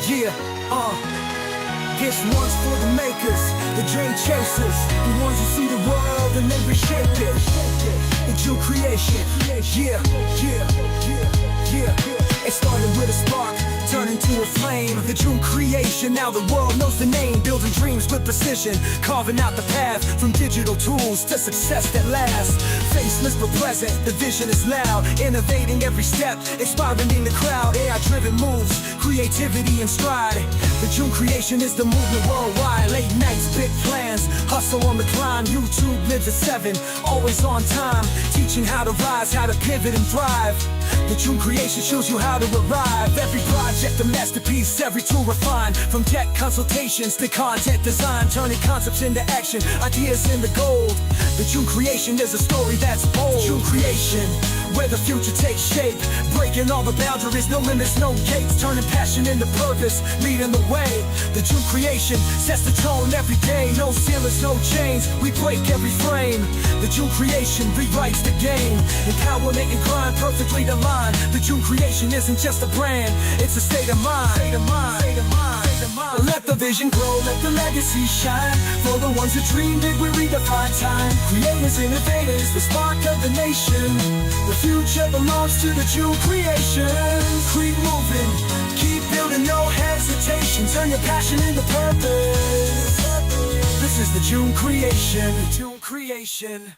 Yeah, this one's for the makers, the dream chasers, the ones who see the world and then reshape it. The Jeune creation, yeah, yeah, yeah, yeah. It started with a spark, turned into a flame. The Jeune creation, now the world knows the name. Building dreams with precision, carving out the path from digital tools to success that lasts. Faceless but present, the vision is loud, innovating every step, inspiring the crowd. AI-driven moves, creativity and stride. The Jeune creation is the movement worldwide. Late nights, big plans, hustle on the climb. YouTube lives at 7, always on time, teaching how to rise, how to pivot and thrive. The Jeune creation shows you how to arrive. Every project a masterpiece, every tool refined. From tech consultations to content design, turning concepts into action, ideas into gold. The Jeune creation is a story that's bold. Jeune creation, where the future takes shape, breaking all the boundaries, no limits, no gates, turning passion into purpose, leading the way. The Jeune creation sets the tone every day, no ceilings, no chains, we break every frame. The Jeune creation rewrites the game, empowerment and grind perfectly aligned. The Jeune creation isn't just a brand, it's a state of mind. Let the vision grow, let the legacy shine. For the ones who dreamed it, we redefine time. Creators, innovators, the spark of the nation. The future belongs to the Jeune creation. Keep moving, keep building, no hesitation. Turn your passion into purpose. This is the Jeune creation. The Jeune creation.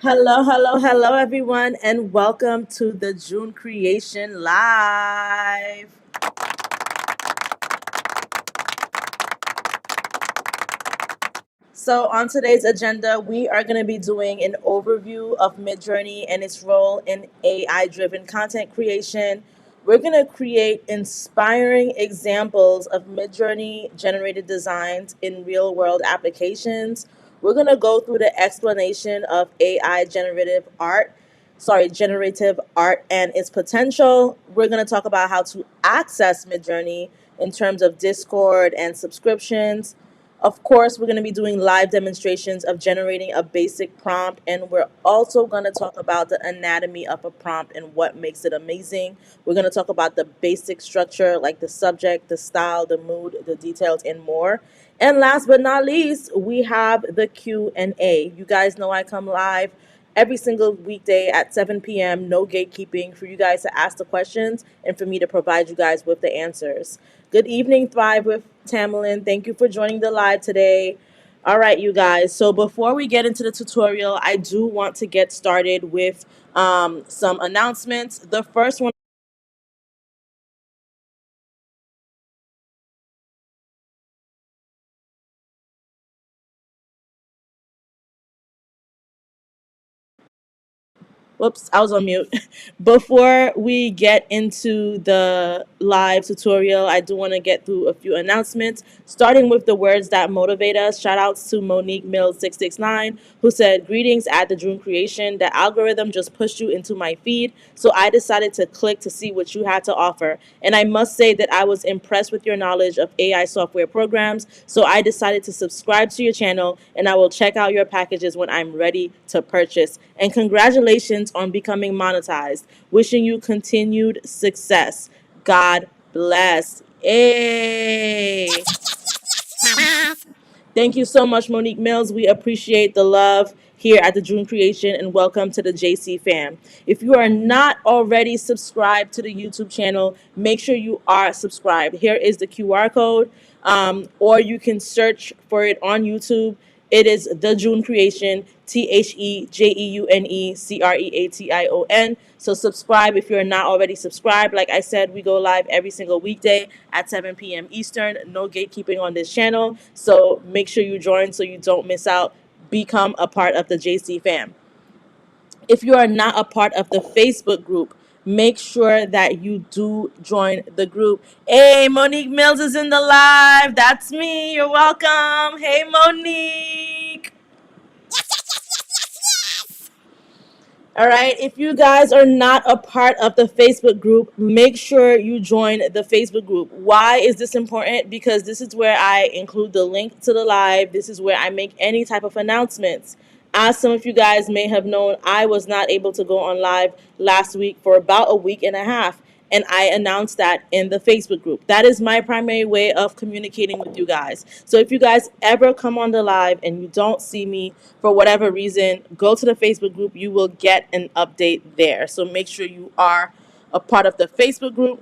Hello, everyone, and welcome to the Jeune Creation Live. So, on today's agenda, we are going to be doing an overview of MidJourney and its role in AI driven content creation. We're going to create inspiring examples of MidJourney generated designs in real world applications. We're going to go through the explanation of AI generative art and its potential. We're going to talk about how to access MidJourney in terms of Discord and subscriptions. Of course, we're going to be doing live demonstrations of generating a basic prompt, and we're also going to talk about the anatomy of a prompt and what makes it amazing. We're going to talk about the basic structure, like the subject, the style, the mood, the details, and more. And last but not least, we have the Q&A. You guys know I come live every single weekday at 7 p.m., no gatekeeping, for you guys to ask the questions and for me to provide you guys with the answers. Good evening, Thrive with Tamerlane. Thank you for joining the live today. All right, you guys. So before we get into the tutorial, I do want to get started with some announcements. The first one. Whoops, I was on mute. Before we get into the live tutorial, I do want to get through a few announcements, starting with the words that motivate us. Shout outs to Monique Mills 669, who said, "Greetings at the Dream Creation. The algorithm just pushed you into my feed, so I decided to click to see what you had to offer. And I must say that I was impressed with your knowledge of AI software programs, so I decided to subscribe to your channel, and I will check out your packages when I'm ready to purchase. And congratulations on becoming monetized. Wishing you continued success. God bless." Hey. Thank you so much, Monique Mills. We appreciate the love here at the Dream Creation, and welcome to the JC fam. If you are not already subscribed to the YouTube channel, make sure you are subscribed. Here is the QR code, or you can search for it on YouTube. It is the Jeune Creation, TheJeune So subscribe if you're not already subscribed. Like I said, we go live every single weekday at 7 p.m. Eastern. No gatekeeping on this channel. So make sure you join so you don't miss out. Become a part of the JC fam. If you are not a part of the Facebook group, make sure that you do join the group. Hey, Monique Mills is in the live. That's me. You're welcome. Hey, Monique. All right. If you guys are not a part of the Facebook group, make sure you join the Facebook group. Why is this important? Because this is where I include the link to the live. This is where I make any type of announcements. As some of you guys may have known, I was not able to go on live last week for about a week and a half. And I announced that in the Facebook group. That is my primary way of communicating with you guys. So if you guys ever come on the live and you don't see me for whatever reason, go to the Facebook group. You will get an update there. So make sure you are a part of the Facebook group.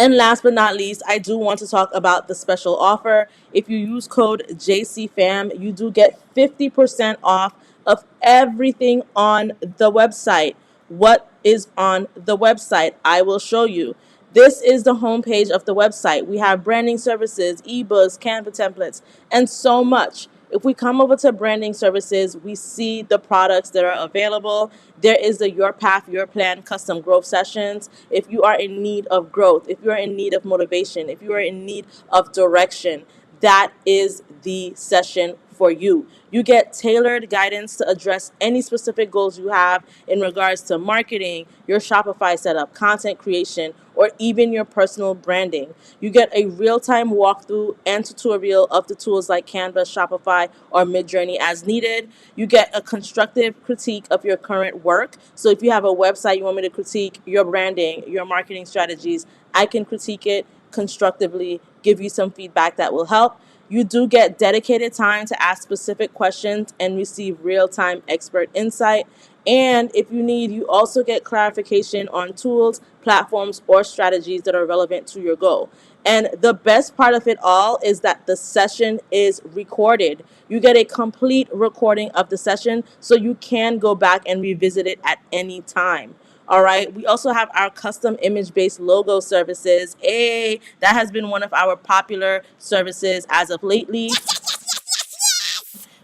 And last but not least, I do want to talk about the special offer. If you use code JCFAM, you do get 50% off of everything on the website. What is on the website? I will show you. This is the homepage of the website. We have branding services, ebooks, Canva templates, and so much. If we come over to branding services, we see the products that are available. There is the Your Path, Your Plan custom growth sessions. If you are in need of growth, if you are in need of motivation, if you are in need of direction, that is the session for you. You get tailored guidance to address any specific goals you have in regards to marketing, your Shopify setup, content creation, or even your personal branding. You get a real-time walkthrough and tutorial of the tools like Canva, Shopify, or MidJourney as needed. You get a constructive critique of your current work. So if you have a website, you want me to critique your branding, your marketing strategies, I can critique it constructively, give you some feedback that will help. You do get dedicated time to ask specific questions and receive real-time expert insight. And if you need, you also get clarification on tools, platforms, or strategies that are relevant to your goal. And the best part of it all is that the session is recorded. You get a complete recording of the session so you can go back and revisit it at any time. All right. We also have our custom image-based logo services. That has been one of our popular services as of lately.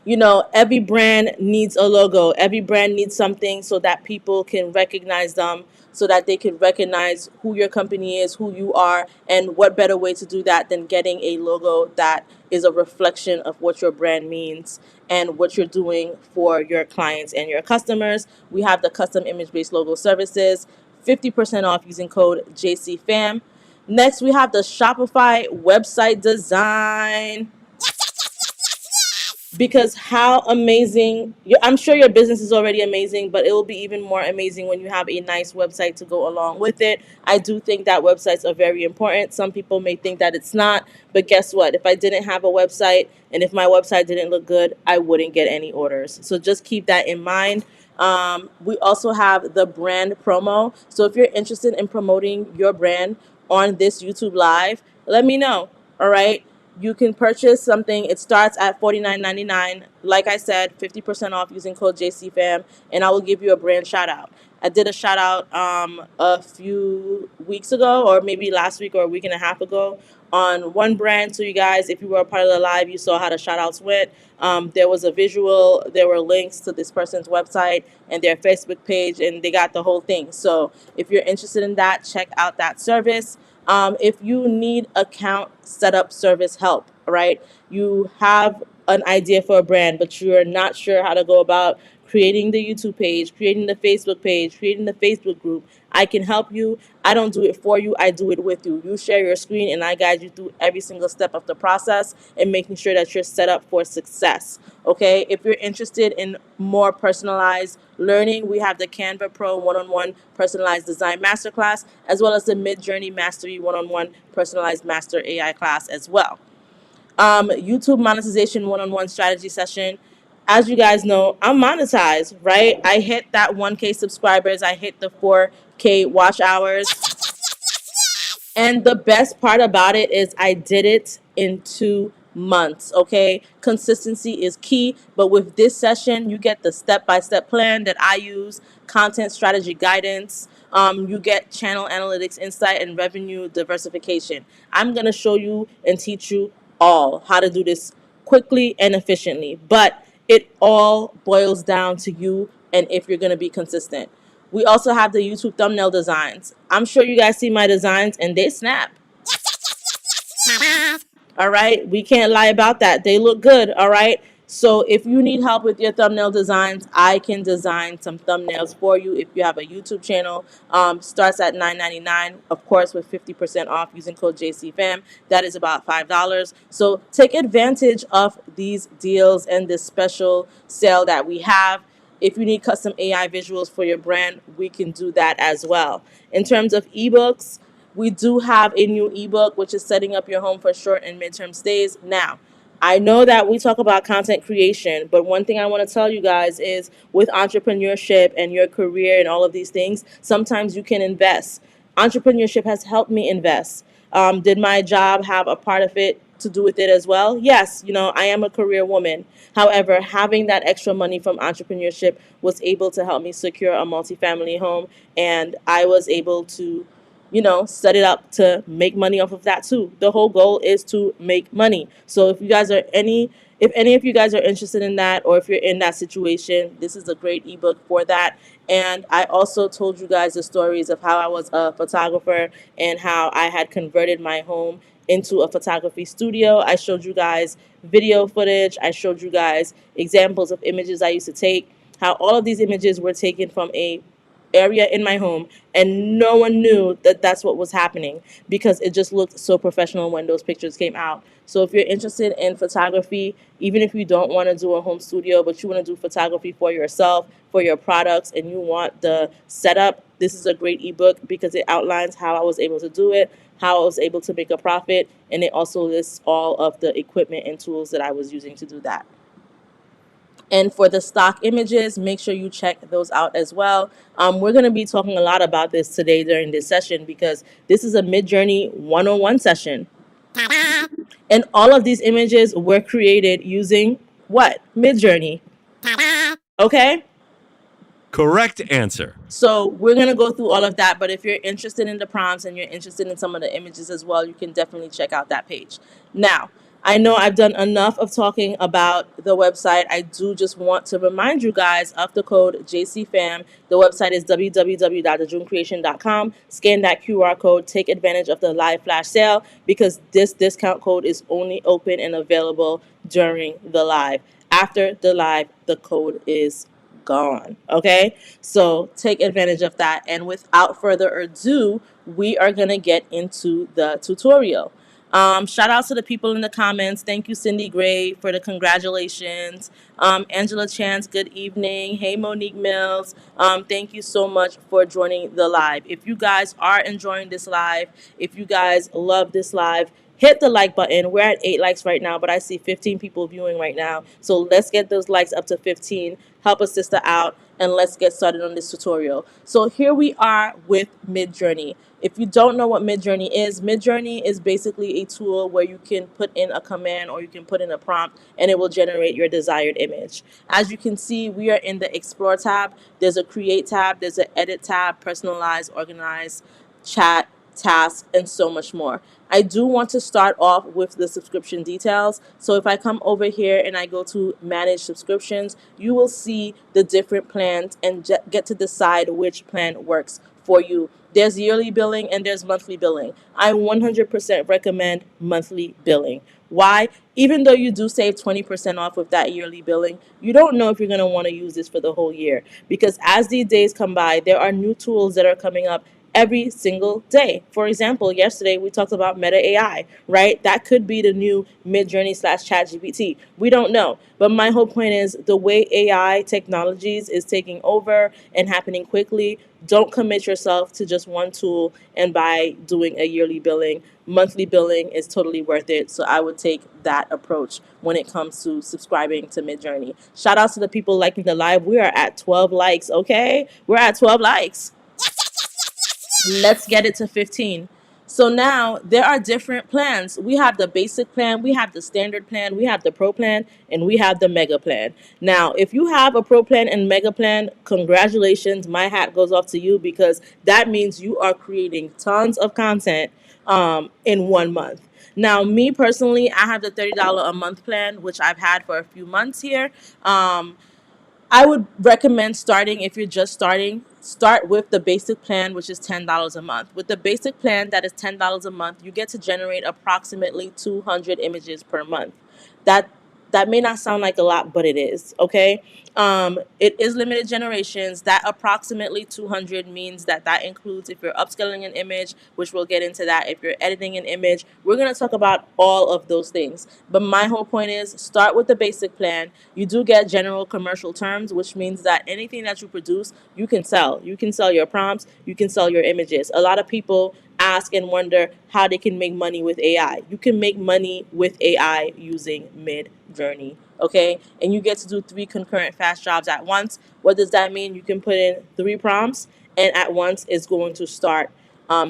You know, every brand needs a logo. Every brand needs something so that people can recognize them, so that they can recognize who your company is, who you are, and what better way to do that than getting a logo that is a reflection of what your brand means and what you're doing for your clients and your customers. We have the custom image-based logo services, 50% off using code JCFAM. Next, we have the Shopify website design. Because how amazing, I'm sure your business is already amazing, but it will be even more amazing when you have a nice website to go along with it. I do think that websites are very important. Some people may think that it's not, but guess what? If I didn't have a website and if my website didn't look good, I wouldn't get any orders. So just keep that in mind. We also have the brand promo. So if you're interested in promoting your brand on this YouTube live, let me know. All right. You can purchase something. It starts at $49.99. Like I said, 50% off using code JCFAM, and I will give you a brand shout out. I did a shout out a few weeks ago, or maybe last week or a week and a half ago, on one brand. So you guys, if you were a part of the live, you saw how the shout outs went. There was a visual, there were links to this person's website and their Facebook page, and they got the whole thing. So if you're interested in that, check out that service. If you need account setup service help, right? You have an idea for a brand, but you're not sure how to go about creating the YouTube page, creating the Facebook page, creating the Facebook group. I can help you. I don't do it for you. I do it with you. You share your screen and I guide you through every single step of the process and making sure that you're set up for success. Okay. If you're interested in more personalized learning, we have the Canva Pro one-on-one personalized design masterclass, as well as the MidJourney Mastery one-on-one personalized master AI class as well. YouTube monetization one-on-one strategy session. As you guys know, I'm monetized, right? I hit that 1K subscribers. I hit the 4K watch hours. And the best part about it is I did it in 2 months, okay? Consistency is key, but with this session, you get the step-by-step plan that I use, content strategy guidance, you get channel analytics insight and revenue diversification. I'm going to show you and teach you all how to do this quickly and efficiently, but it all boils down to you and if you're going to be consistent. We also have the YouTube thumbnail designs. I'm sure you guys see my designs and they snap. All right. We can't lie about that. They look good. All right. So if you need help with your thumbnail designs, I can design some thumbnails for you. If you have a YouTube channel, starts at $9.99, of course, with 50% off using code JCFAM. That is about $5. So take advantage of these deals and this special sale that we have. If you need custom AI visuals for your brand, we can do that as well. In terms of ebooks, we do have a new ebook, which is setting up your home for short and midterm stays. Now, I know that we talk about content creation, but one thing I want to tell you guys is with entrepreneurship and your career and all of these things, sometimes you can invest. Entrepreneurship has helped me invest. Did my job have a part of it to do with it as well? Yes, I am a career woman. However, having that extra money from entrepreneurship was able to help me secure a multifamily home, and I was able to set it up to make money off of that too. The whole goal is to make money. So if any of you guys are interested in that, or if you're in that situation, this is a great ebook for that. And I also told you guys the stories of how I was a photographer and how I had converted my home into a photography studio. I showed you guys video footage. I showed you guys examples of images I used to take, how all of these images were taken from a area in my home, and no one knew that that's what was happening because it just looked so professional when those pictures came out. So if you're interested in photography, even if you don't want to do a home studio but you want to do photography for yourself, for your products, and you want the setup, this is a great ebook because it outlines how I was able to do it, how I was able to make a profit, and it also lists all of the equipment and tools that I was using to do that. And for the stock images, make sure you check those out as well. We're going to be talking a lot about this today during this session because this is a MidJourney 101 session. And all of these images were created using what? MidJourney. Okay? Correct answer. So we're going to go through all of that, but if you're interested in the prompts and you're interested in some of the images as well, you can definitely check out that page. Now, I know I've done enough of talking about the website. I do just want to remind you guys of the code JCFAM. The website is www.thejeuncreation.com. Scan that QR code. Take advantage of the live flash sale because this discount code is only open and available during the live. After the live, the code is gone. Okay, so take advantage of that, and without further ado, we are going to get into the tutorial. Shout out to the people in the comments. Thank you, Cindy Gray, for the congratulations. Angela Chance, good evening. Hey, Monique Mills. Thank you so much for joining the live. If you guys are enjoying this live, if you guys love this live, hit the like button. We're at 8 likes right now, but I see 15 people viewing right now. So let's get those likes up to 15. Help a sister out, and let's get started on this tutorial. So here we are with MidJourney. If you don't know what MidJourney is basically a tool where you can put in a command or you can put in a prompt and it will generate your desired image. As you can see, we are in the Explore tab. There's a Create tab, there's an Edit tab, Personalize, Organize, Chat, Tasks, and so much more. I do want to start off with the subscription details. So if I come over here and I go to manage subscriptions, you will see the different plans and get to decide which plan works for you. There's yearly billing and there's monthly billing. I 100% recommend monthly billing. Why? Even though you do save 20% off with that yearly billing, you don't know if you're going to want to use this for the whole year. Because as these days come by, there are new tools that are coming up every single day. For example, yesterday we talked about Meta AI, right? That could be the new MidJourney / ChatGPT. We don't know. But my whole point is the way AI technologies is taking over and happening quickly, don't commit yourself to just one tool and by doing a yearly billing. Monthly billing is totally worth it. So I would take that approach when it comes to subscribing to MidJourney. Shout out to the people liking the live. We are at 12 likes, okay? We're at 12 likes. Let's get it to 15. So now there are different plans. We have the basic plan, we have the standard plan, we have the pro plan, and we have the mega plan. Now, if you have a pro plan and mega plan, congratulations. My hat goes off to you because that means you are creating tons of content in 1 month. Now, me personally, I have the $30 a month plan, which I've had for a few months here. I would recommend starting, if you're just starting, start with the basic plan, which is $10 a month. With the basic plan that is $10 a month, you get to generate approximately 200 images per month. That That may not sound like a lot, but it is, okay? It is limited generations. That approximately 200 means that that includes if you're upscaling an image, which we'll get into that, if you're editing an image. We're going to talk about all of those things. But my whole point is start with the basic plan. You do get general commercial terms, which means that anything that you produce, you can sell. You can sell your prompts, you can sell your images. A lot of people ask and wonder how they can make money with AI. You can make money with AI using MidJourney, okay? And you get to do 3 concurrent fast jobs at once. What does that mean? You can put in 3 prompts, and at once it's going to start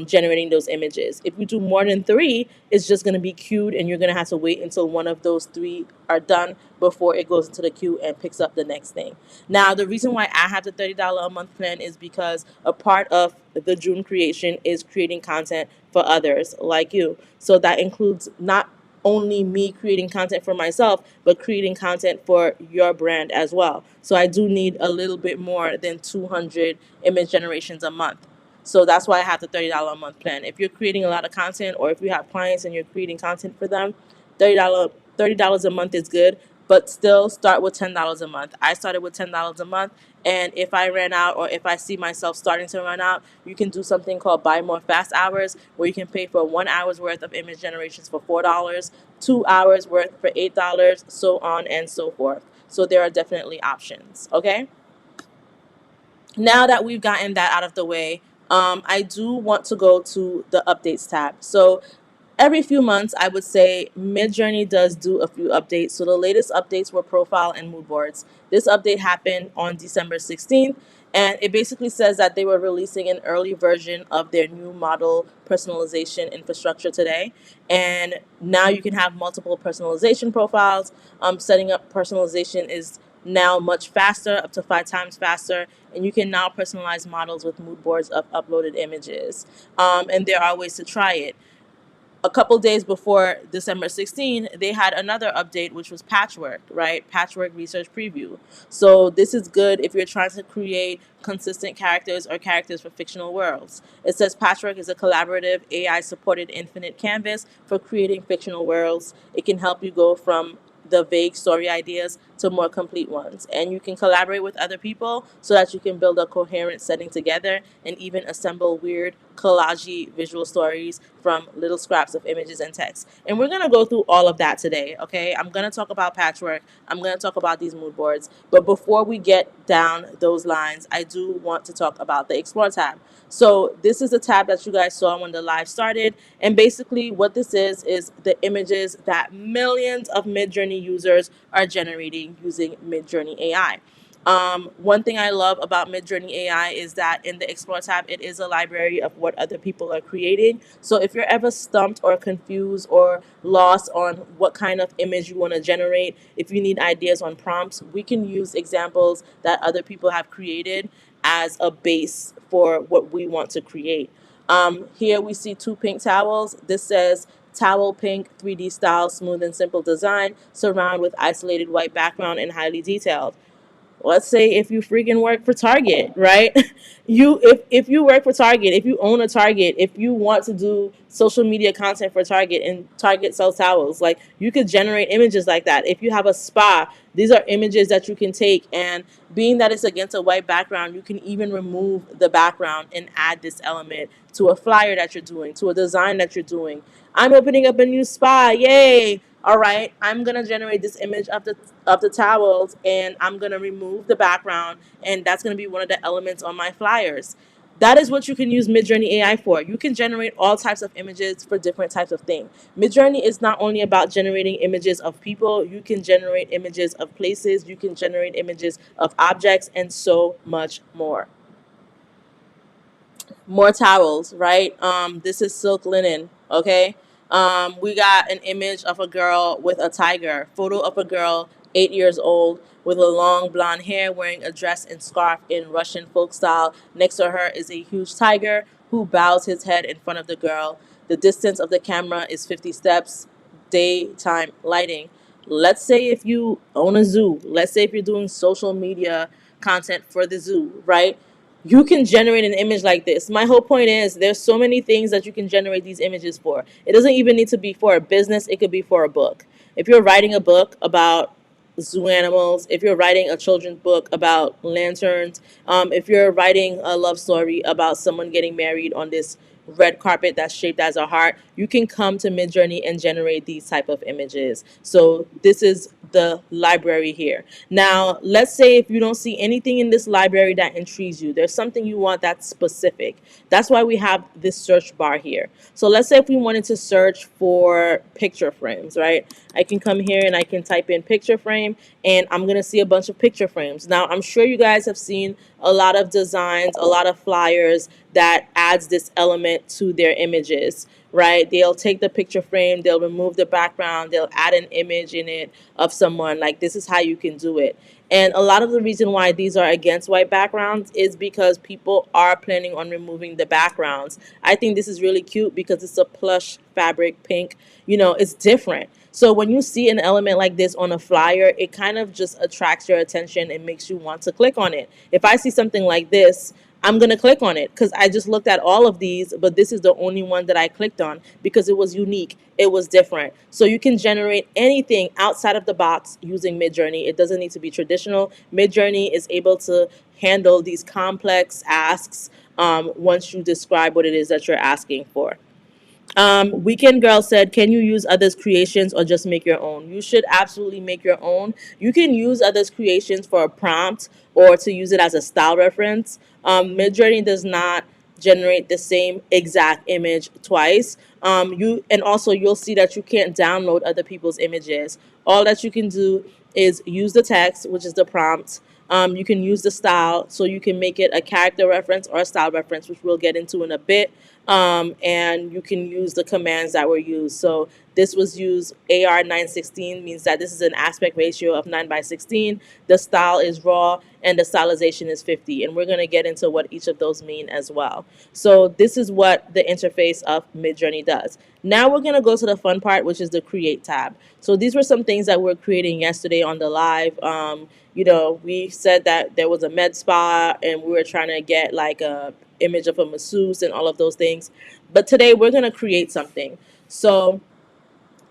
generating those images. If you do more than 3, it's just going to be queued, and you're going to have to wait until one of those 3 are done before it goes into the queue and picks up the next thing. Now, the reason why I have the $30 a month plan is because a part of the Jeune creation is creating content for others like you. So that includes not only me creating content for myself, but creating content for your brand as well. So I do need a little bit more than 200 image generations a month. So that's why I have the $30 a month plan. If you're creating a lot of content, or if you have clients and you're creating content for them, $30 a month is good, but still start with $10 a month. I started with $10 a month, and if I ran out, or if I see myself starting to run out, you can do something called buy more fast hours, where you can pay for 1 hour's worth of image generations for $4, 2 hours worth for $8, so on and so forth. So there are definitely options, okay? Now that we've gotten that out of the way, I do want to go to the updates tab. So every few months, I would say MidJourney does do a few updates. So the latest updates were profile and mood boards. This update happened on December 16th, and it basically says that they were releasing an early version of their new model personalization infrastructure today. And now you can have multiple personalization profiles. Setting up personalization is now much faster, up to 5 times faster, and you can now personalize models with mood boards of uploaded images. And there are ways to try it. A couple days before December 16, they had another update, which was Patchwork, right? Patchwork Research Preview. So this is good if you're trying to create consistent characters or characters for fictional worlds. It says Patchwork is a collaborative AI-supported infinite canvas for creating fictional worlds. It can help you go from the vague story ideas to more complete ones. And you can collaborate with other people so that you can build a coherent setting together and even assemble weird collagey visual stories from little scraps of images and text. And we're going to go through all of that today, okay? I'm going to talk about Patchwork. I'm going to talk about these mood boards. But before we get down those lines, I do want to talk about the Explore tab. So this is the tab that you guys saw when the live started. And basically what this is the images that millions of MidJourney users are generating using MidJourney AI. One thing I love about MidJourney AI is that in the Explore tab, it is a library of what other people are creating. So if you're ever stumped or confused or lost on what kind of image you want to generate, if you need ideas on prompts, we can use examples that other people have created as a base for what we want to create. Here we see 2 pink towels. This says towel pink, 3D style, smooth and simple design, surround with isolated white background and highly detailed. Let's say if you freaking work for Target, right? If you work for Target, if you own a Target, if you want to do social media content for Target and Target sells towels, like you could generate images like that. If you have a spa, these are images that you can take, and being that it's against a white background, you can even remove the background and add this element to a flyer that you're doing, to a design that you're doing. I'm opening up a new spa, yay! All right, I'm gonna generate this image of the towels, and I'm gonna remove the background, and that's gonna be one of the elements on my flyers. That is what you can use MidJourney AI for. You can generate all types of images for different types of things. MidJourney is not only about generating images of people, you can generate images of places, you can generate images of objects, and so much more. More towels, right? This is silk linen, okay? We got an image of a girl with a tiger, photo of a girl 8 years old with a long blonde hair wearing a dress and scarf in Russian folk style. Next to her is a huge tiger who bows his head in front of the girl. The distance of the camera is 50 steps, daytime lighting. Let's say if you own a zoo, let's say if you're doing social media content for the zoo, right? You can generate an image like this. My whole point is there's so many things that you can generate these images for. It doesn't even need to be for a business. It could be for a book. If you're writing a book about zoo animals, if you're writing a children's book about lanterns, if you're writing a love story about someone getting married on this red carpet that's shaped as a heart, you can come to MidJourney and generate these type of images. So this is the library here. Now, let's say if you don't see anything in this library that intrigues you, there's something you want that's specific. That's why we have this search bar here. So let's say if we wanted to search for picture frames, right? I can come here and I can type in picture frame, and I'm going to see a bunch of picture frames. Now, I'm sure you guys have seen a lot of designs, a lot of flyers that adds this element to their images, right? They'll take the picture frame, they'll remove the background, they'll add an image in it of someone. Like, this is how you can do it. And a lot of the reason why these are against white backgrounds is because people are planning on removing the backgrounds. I think this is really cute because it's a plush fabric pink. You know, it's different. So when you see an element like this on a flyer, it kind of just attracts your attention and makes you want to click on it. If I see something like this, I'm going to click on it because I just looked at all of these, but this is the only one that I clicked on because it was unique. It was different. So you can generate anything outside of the box using MidJourney. It doesn't need to be traditional. MidJourney is able to handle these complex asks once you describe what it is that you're asking for. Weekend Girl said, can you use others' creations or just make your own? You should absolutely make your own. You can use others' creations for a prompt or to use it as a style reference. MidJourney does not generate the same exact image twice. And also you'll see that you can't download other people's images. All that you can do is use the text, which is the prompt. You can use the style, so you can make it a character reference or a style reference, which we'll get into in a bit. And you can use the commands that were used. So this was used AR 916, means that this is an aspect ratio of 9:16. The style is raw and the stylization is 50. And we're going to get into what each of those mean as well. So this is what the interface of MidJourney does. Now we're going to go to the fun part, which is the create tab. So these were some things that we were creating yesterday on the live. You know, we said that there was a med spa and we were trying to get like a image of a masseuse and all of those things. But today we're going to create something. So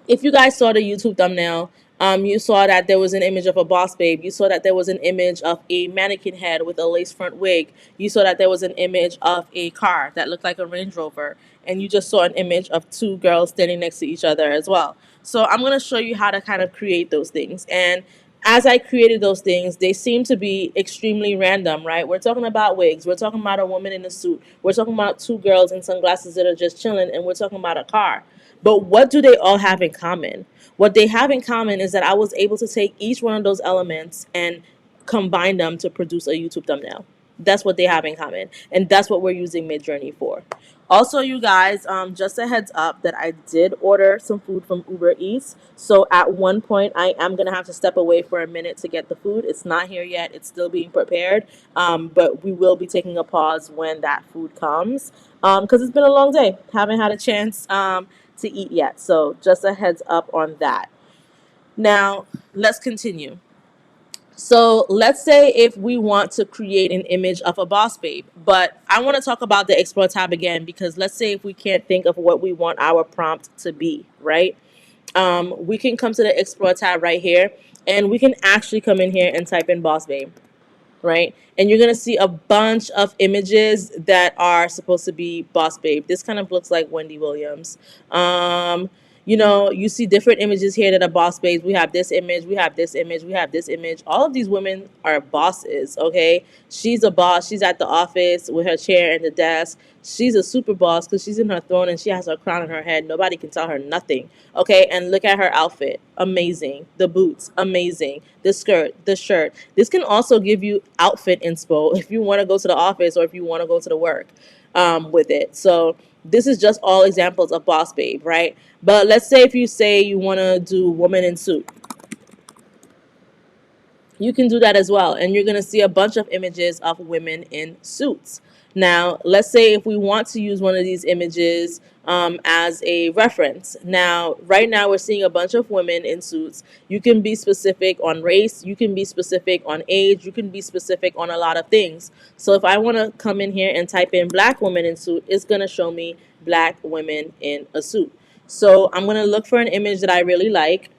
if you guys saw the YouTube thumbnail, you saw that there was an image of a boss babe. You saw that there was an image of a mannequin head with a lace front wig. You saw that there was an image of a car that looked like a Range Rover. And you just saw an image of two girls standing next to each other as well. So I'm going to show you how to kind of create those things. And as I created those things, they seem to be extremely random, right? We're talking about wigs. We're talking about a woman in a suit. We're talking about two girls in sunglasses that are just chilling. And we're talking about a car. But what do they all have in common? What they have in common is that I was able to take each one of those elements and combine them to produce a YouTube thumbnail. That's what they have in common. And that's what we're using MidJourney for. Also, you guys, just a heads up that I did order some food from Uber Eats. So at one point, I am going to have to step away for a minute to get the food. It's not here yet. It's still being prepared. But we will be taking a pause when that food comes. Because it's been a long day. Haven't had a chance to eat yet. So just a heads up on that. Now, let's continue. So let's say if we want to create an image of a boss babe, but I want to talk about the Explore tab again, because let's say if we can't think of what we want our prompt to be, right? We can come to the Explore tab right here, and we can actually come in here and type in boss babe, right? And you're going to see a bunch of images that are supposed to be boss babe. This kind of looks like Wendy Williams. You know, you see different images here that are boss babes. We have this image, we have this image, we have this image. All of these women are bosses, okay? She's a boss. She's at the office with her chair and the desk. She's a super boss because she's in her throne and she has her crown on her head. Nobody can tell her nothing, okay? And look at her outfit. Amazing. The boots, amazing. The skirt, the shirt. This can also give you outfit inspo if you want to go to the office or if you want to go to the work with it. So this is just all examples of boss babe, right? But let's say if you say you want to do woman in suit, you can do that as well. And you're going to see a bunch of images of women in suits. Now, let's say if we want to use one of these images as a reference. Now, right now we're seeing a bunch of women in suits. You can be specific on race. You can be specific on age. You can be specific on a lot of things. So if I want to come in here and type in black woman in suit, it's going to show me black women in a suit. So I'm going to look for an image that I really like.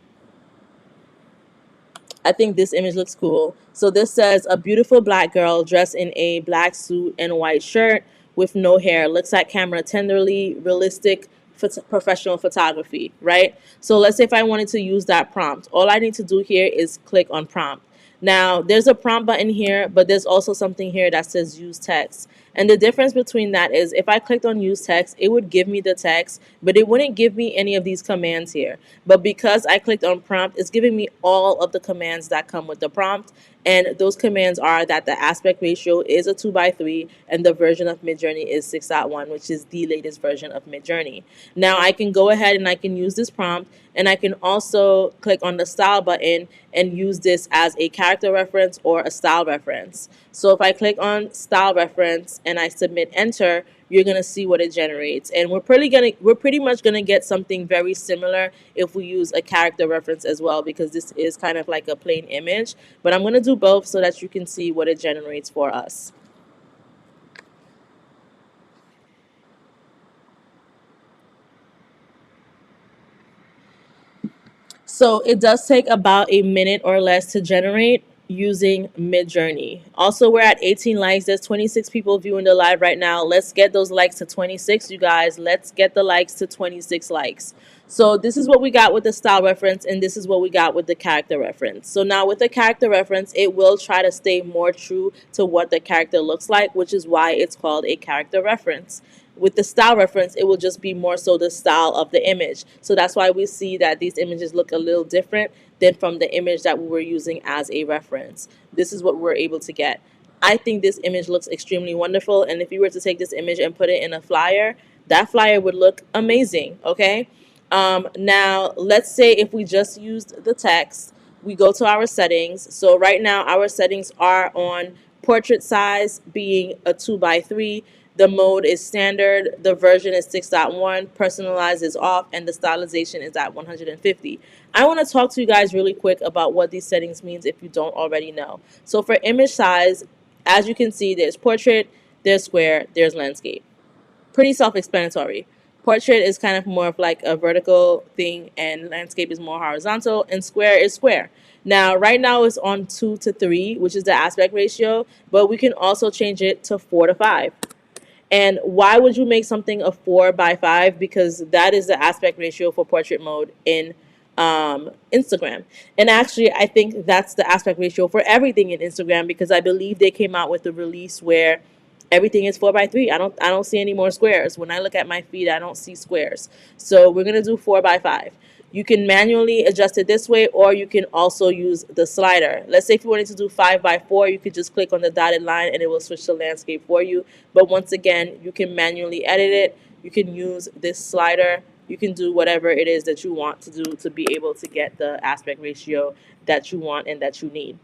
I think this image looks cool. So this says a beautiful black girl dressed in a black suit and white shirt with no hair, looks at camera tenderly, realistic professional photography, right? So let's say if I wanted to use that prompt, all I need to do here is click on prompt. Now, there's a prompt button here, but there's also something here that says use text. And the difference between that is if I clicked on use text, it would give me the text, but it wouldn't give me any of these commands here. But because I clicked on prompt, it's giving me all of the commands that come with the prompt. And those commands are that the aspect ratio is a 2:3 and the version of MidJourney is 6.1, which is the latest version of MidJourney. Now I can go ahead and I can use this prompt, and I can also click on the style button and use this as a character reference or a style reference. So if I click on style reference and I submit enter, you're gonna see what it generates. And we're pretty much gonna get something very similar if we use a character reference as well, because this is kind of like a plain image. But I'm gonna do both so that you can see what it generates for us. So it does take about a minute or less to generate using MidJourney. Also, we're at 18 likes. There's 26 people viewing the live right now. Let's get those likes to 26, you guys. Let's get the likes to 26 likes. So this is what we got with the style reference, and this is what we got with the character reference. So now with the character reference, it will try to stay more true to what the character looks like, which is why it's called a character reference. With the style reference, it will just be more so the style of the image. So that's why we see that these images look a little different than from the image that we were using as a reference. This is what we're able to get. I think this image looks extremely wonderful, and if you were to take this image and put it in a flyer, that flyer would look amazing, okay? Now, let's say if we just used the text, we go to our settings. So right now, our settings are on portrait size being a 2:3. The mode is standard, the version is 6.1, personalized is off, and the stylization is at 150. I want to talk to you guys really quick about what these settings means if you don't already know. So for image size, as you can see, there's portrait, there's square, there's landscape. Pretty self-explanatory. Portrait is kind of more of like a vertical thing, and landscape is more horizontal, and square is square. Now, right now it's on 2:3, which is the aspect ratio, but we can also change it to 4:5. And why would you make something a 4:5? Because that is the aspect ratio for portrait mode in Instagram. And actually, I think that's the aspect ratio for everything in Instagram, because I believe they came out with a release where everything is 4:3. I don't see any more squares. When I look at my feed, I don't see squares. So we're gonna do 4:5. You can manually adjust it this way, or you can also use the slider. Let's say if you wanted to do 5:4, you could just click on the dotted line and it will switch to landscape for you. But once again, you can manually edit it. You can use this slider. You can do whatever it is that you want to do to be able to get the aspect ratio that you want and that you need.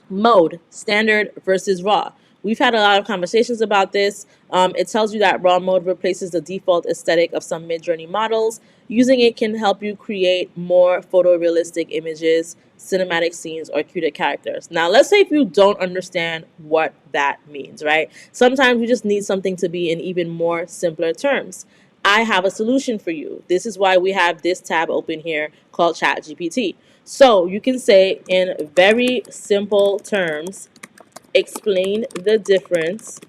Mode, standard versus raw. We've had a lot of conversations about this. It tells you that raw mode replaces the default aesthetic of some MidJourney models. Using it can help you create more photorealistic images, cinematic scenes, or cuter characters. Now, let's say if you don't understand what that means, right? Sometimes we just need something to be in even more simpler terms. I have a solution for you. This is why we have this tab open here called ChatGPT. So you can say, in very simple terms, explain the difference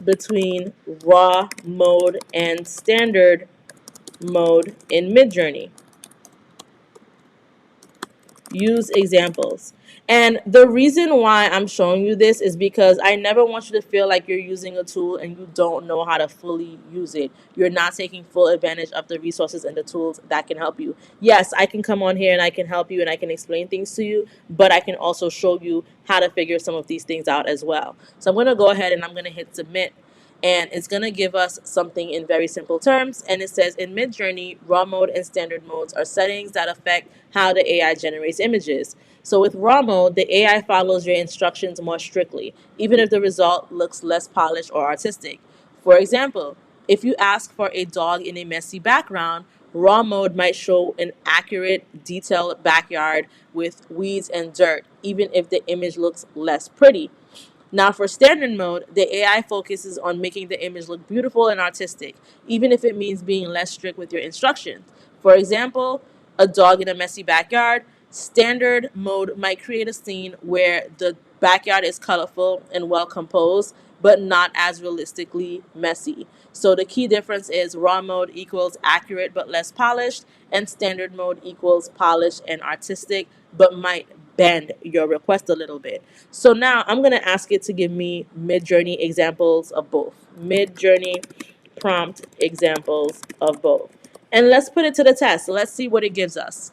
between raw mode and standard mode in MidJourney. Use examples. And the reason why I'm showing you this is because I never want you to feel like you're using a tool and you don't know how to fully use it. You're not taking full advantage of the resources and the tools that can help you. Yes, I can come on here and I can help you and I can explain things to you, but I can also show you how to figure some of these things out as well. So I'm going to go ahead and I'm going to hit submit. And it's going to give us something in very simple terms. And it says, in MidJourney, raw mode and standard modes are settings that affect how the AI generates images. So with raw mode, the AI follows your instructions more strictly, even if the result looks less polished or artistic. For example, if you ask for a dog in a messy background, raw mode might show an accurate, detailed backyard with weeds and dirt, even if the image looks less pretty. Now for standard mode, the AI focuses on making the image look beautiful and artistic, even if it means being less strict with your instructions. For example, a dog in a messy backyard, Standard mode might create a scene where the backyard is colorful and well composed, but not as realistically messy. So the key difference is raw mode equals accurate but less polished, and standard mode equals polished and artistic, but might bend your request a little bit. So now I'm gonna ask it to give me mid-journey examples of both. Mid-journey prompt examples of both. And let's put it to the test. Let's see what it gives us.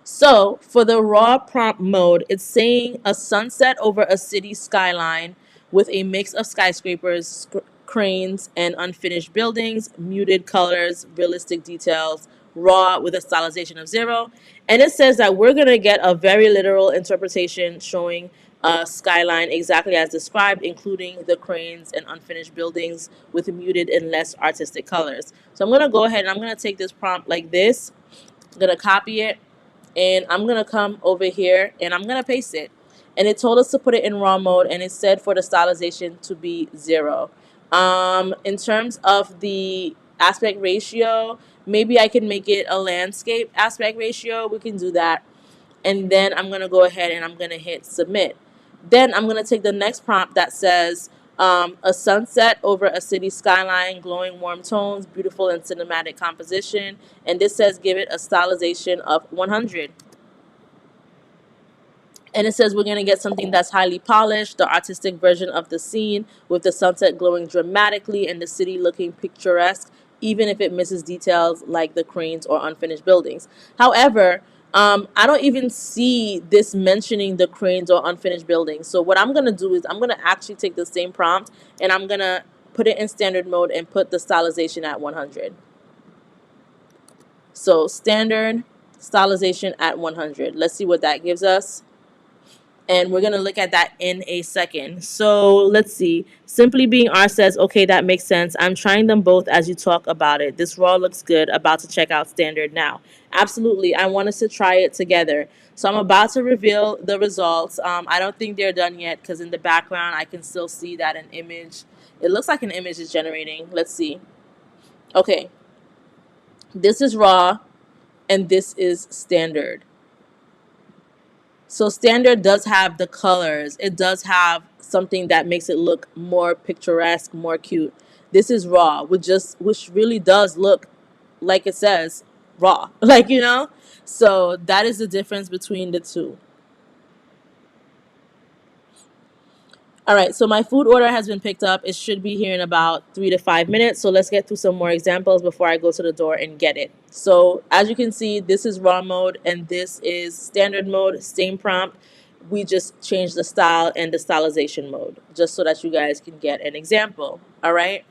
So for the raw prompt mode, it's saying a sunset over a city skyline with a mix of skyscrapers, cranes, and unfinished buildings, muted colors, realistic details, raw with a stylization of 0. And it says that we're going to get a very literal interpretation showing a skyline exactly as described, including the cranes and unfinished buildings with muted and less artistic colors. So I'm going to go ahead and I'm going to take this prompt like this. I'm going to copy it, and I'm going to come over here and I'm going to paste it. And it told us to put it in raw mode, and it said for the stylization to be 0. In terms of the aspect ratio, maybe I can make it a landscape aspect ratio. We can do that. And then I'm going to go ahead and I'm going to hit submit. Then I'm going to take the next prompt that says a sunset over a city skyline, glowing warm tones, beautiful and cinematic composition. And this says give it a stylization of 100. And it says we're going to get something that's highly polished, the artistic version of the scene with the sunset glowing dramatically and the city looking picturesque, even if it misses details like the cranes or unfinished buildings. However, I don't even see this mentioning the cranes or unfinished buildings. So what I'm going to do is I'm going to actually take the same prompt and I'm going to put it in standard mode and put the stylization at 100. So standard stylization at 100. Let's see what that gives us. And we're going to look at that in a second. So let's see. Simply Being R says, okay, that makes sense. I'm trying them both as you talk about it. This raw looks good. About to check out standard now. Absolutely. I want us to try it together. So I'm about to reveal the results. I don't think they're done yet because in the background, I can still see that an image, it looks like an image is generating. Let's see. Okay. This is raw and this is standard. So standard does have the colors. It does have something that makes it look more picturesque, more cute. This is raw, which really does look like it says raw, like, you know? So that is the difference between the two. All right, so my food order has been picked up. It should be here in about 3 to 5 minutes. So let's get through some more examples before I go to the door and get it. So as you can see, this is raw mode and this is standard mode, same prompt. We just changed the style and the stylization mode just so that you guys can get an example. All right.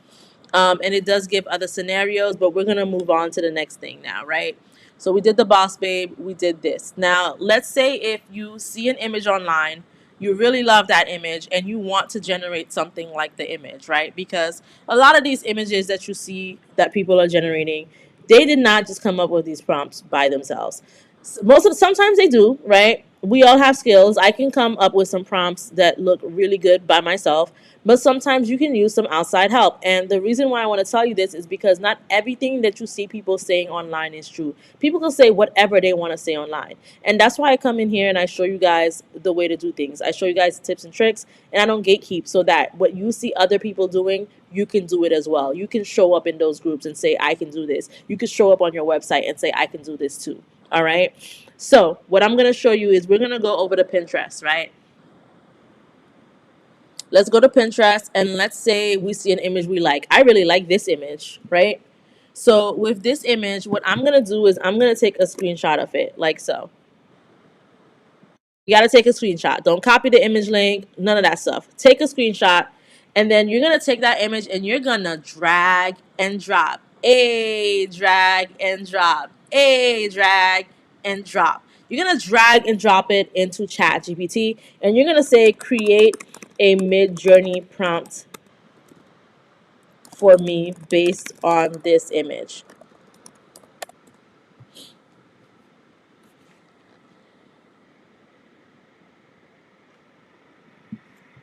And it does give other scenarios, but we're going to move on to the next thing now, right? So we did the boss babe, we did this. Now, let's say if you see an image online, you really love that image and you want to generate something like the image, right? Because a lot of these images that you see that people are generating, they did not just come up with these prompts by themselves. Sometimes they do, right? We all have skills. I can come up with some prompts that look really good by myself, but sometimes you can use some outside help. And the reason why I want to tell you this is because not everything that you see people saying online is true. People can say whatever they want to say online. And that's why I come in here and I show you guys the way to do things. I show you guys tips and tricks, and I don't gatekeep so that what you see other people doing, you can do it as well. You can show up in those groups and say, I can do this. You can show up on your website and say, I can do this too. All right. So what I'm going to show you is we're going to go over to Pinterest, right? Let's go to Pinterest and let's say we see an image we like. I really like this image, right? So with this image, what I'm going to do is I'm going to take a screenshot of it like so. You got to take a screenshot. Don't copy the image link, none of that stuff. Take a screenshot, and then you're going to take that image and you're going to drag and drop. Drag and drop. Drag and drop. You're going to drag and drop it into ChatGPT, and you're going to say, create a MidJourney prompt for me based on this image.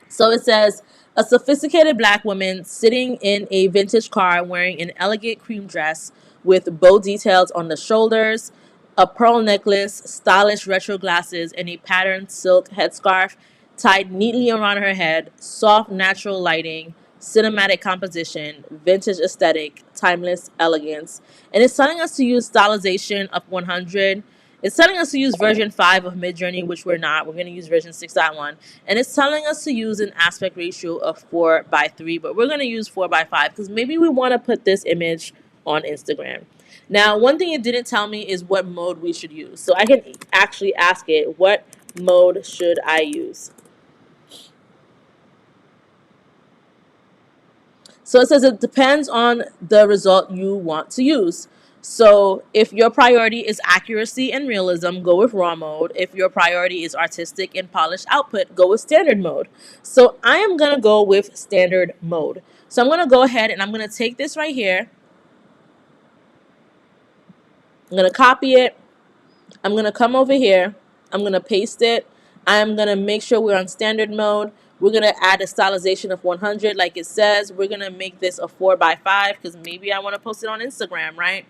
So it says, a sophisticated black woman sitting in a vintage car wearing an elegant cream dress with bow details on the shoulders, a pearl necklace, stylish retro glasses, and a patterned silk headscarf tied neatly around her head, soft natural lighting, cinematic composition, vintage aesthetic, timeless elegance. And it's telling us to use stylization of 100. It's telling us to use version 5 of MidJourney, which we're not. We're going to use version 6.1. And it's telling us to use an aspect ratio of 4:3, but we're going to use 4:5 because maybe we want to put this image on Instagram. Now, one thing it didn't tell me is what mode we should use. So I can actually ask it, what mode should I use? So it says it depends on the result you want to use. So if your priority is accuracy and realism, go with raw mode. If your priority is artistic and polished output, go with standard mode. So I am going to go with standard mode. So I'm going to go ahead and I'm going to take this right here. I'm going to copy it. I'm going to come over here. I'm going to paste it. I'm going to make sure we're on standard mode. We're going to add a stylization of 100 like it says. We're going to make this a 4:5 because maybe I want to post it on Instagram, right?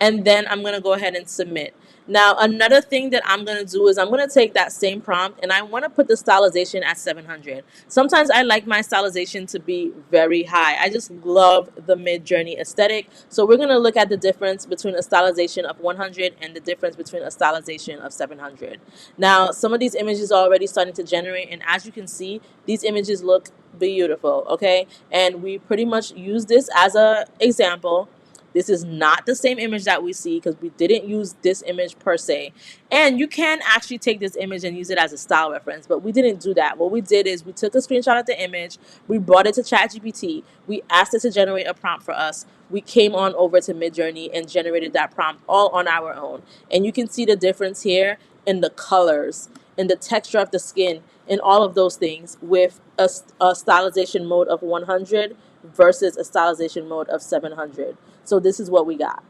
And then I'm going to go ahead and submit. Now, another thing that I'm going to do is I'm going to take that same prompt and I want to put the stylization at 700. Sometimes I like my stylization to be very high. I just love the MidJourney aesthetic. So we're going to look at the difference between a stylization of 100 and the difference between a stylization of 700. Now, some of these images are already starting to generate. And as you can see, these images look beautiful, okay? And we pretty much use this as an example. This is not the same image that we see because we didn't use this image per se. And you can actually take this image and use it as a style reference, but we didn't do that. What we did is we took a screenshot of the image, we brought it to ChatGPT, we asked it to generate a prompt for us, we came on over to MidJourney and generated that prompt all on our own. And you can see the difference here in the colors, in the texture of the skin, in all of those things with a stylization mode of 100 versus a stylization mode of 700. So this is what we got.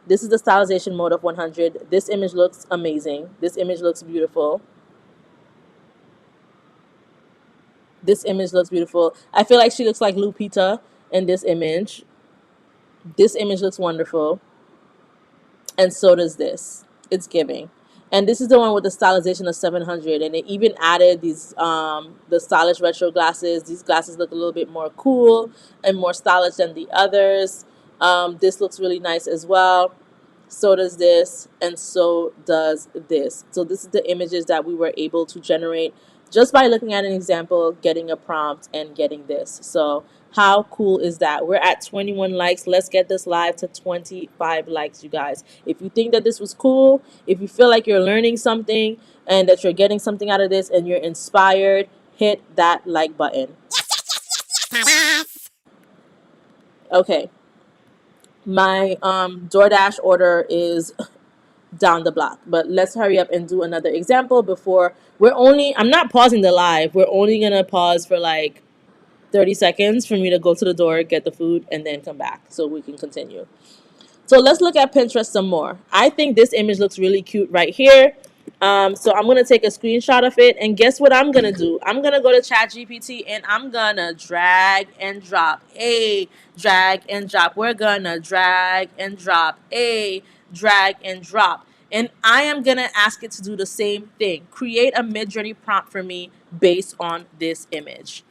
This is the stylization mode of 100. This image looks amazing. This image looks beautiful. This image looks beautiful. I feel like she looks like Lupita in this image. This image looks wonderful. And so does this. It's giving. And this is the one with the stylization of 700. And it even added these, the stylish retro glasses. These glasses look a little bit more cool and more stylish than the others. This looks really nice as well. So does this, and so does this. So this is the images that we were able to generate just by looking at an example, getting a prompt, and getting this. So how cool is that? We're at 21 likes. Let's get this live to 25 likes, you guys. If you think that this was cool, if you feel like you're learning something and that you're getting something out of this and you're inspired, hit that like button. Okay. My DoorDash order is down the block, but let's hurry up and do another example before I'm not pausing the live. We're only going to pause for like 30 seconds for me to go to the door, get the food, and then come back so we can continue. So let's look at Pinterest some more. I think this image looks really cute right here. So I'm going to take a screenshot of it, and guess what I'm going to do? I'm going to go to ChatGPT, and I'm going to drag and drop. Drag and drop. We're going to drag and drop. Drag and drop. And I am going to ask it to do the same thing. Create a MidJourney prompt for me based on this image.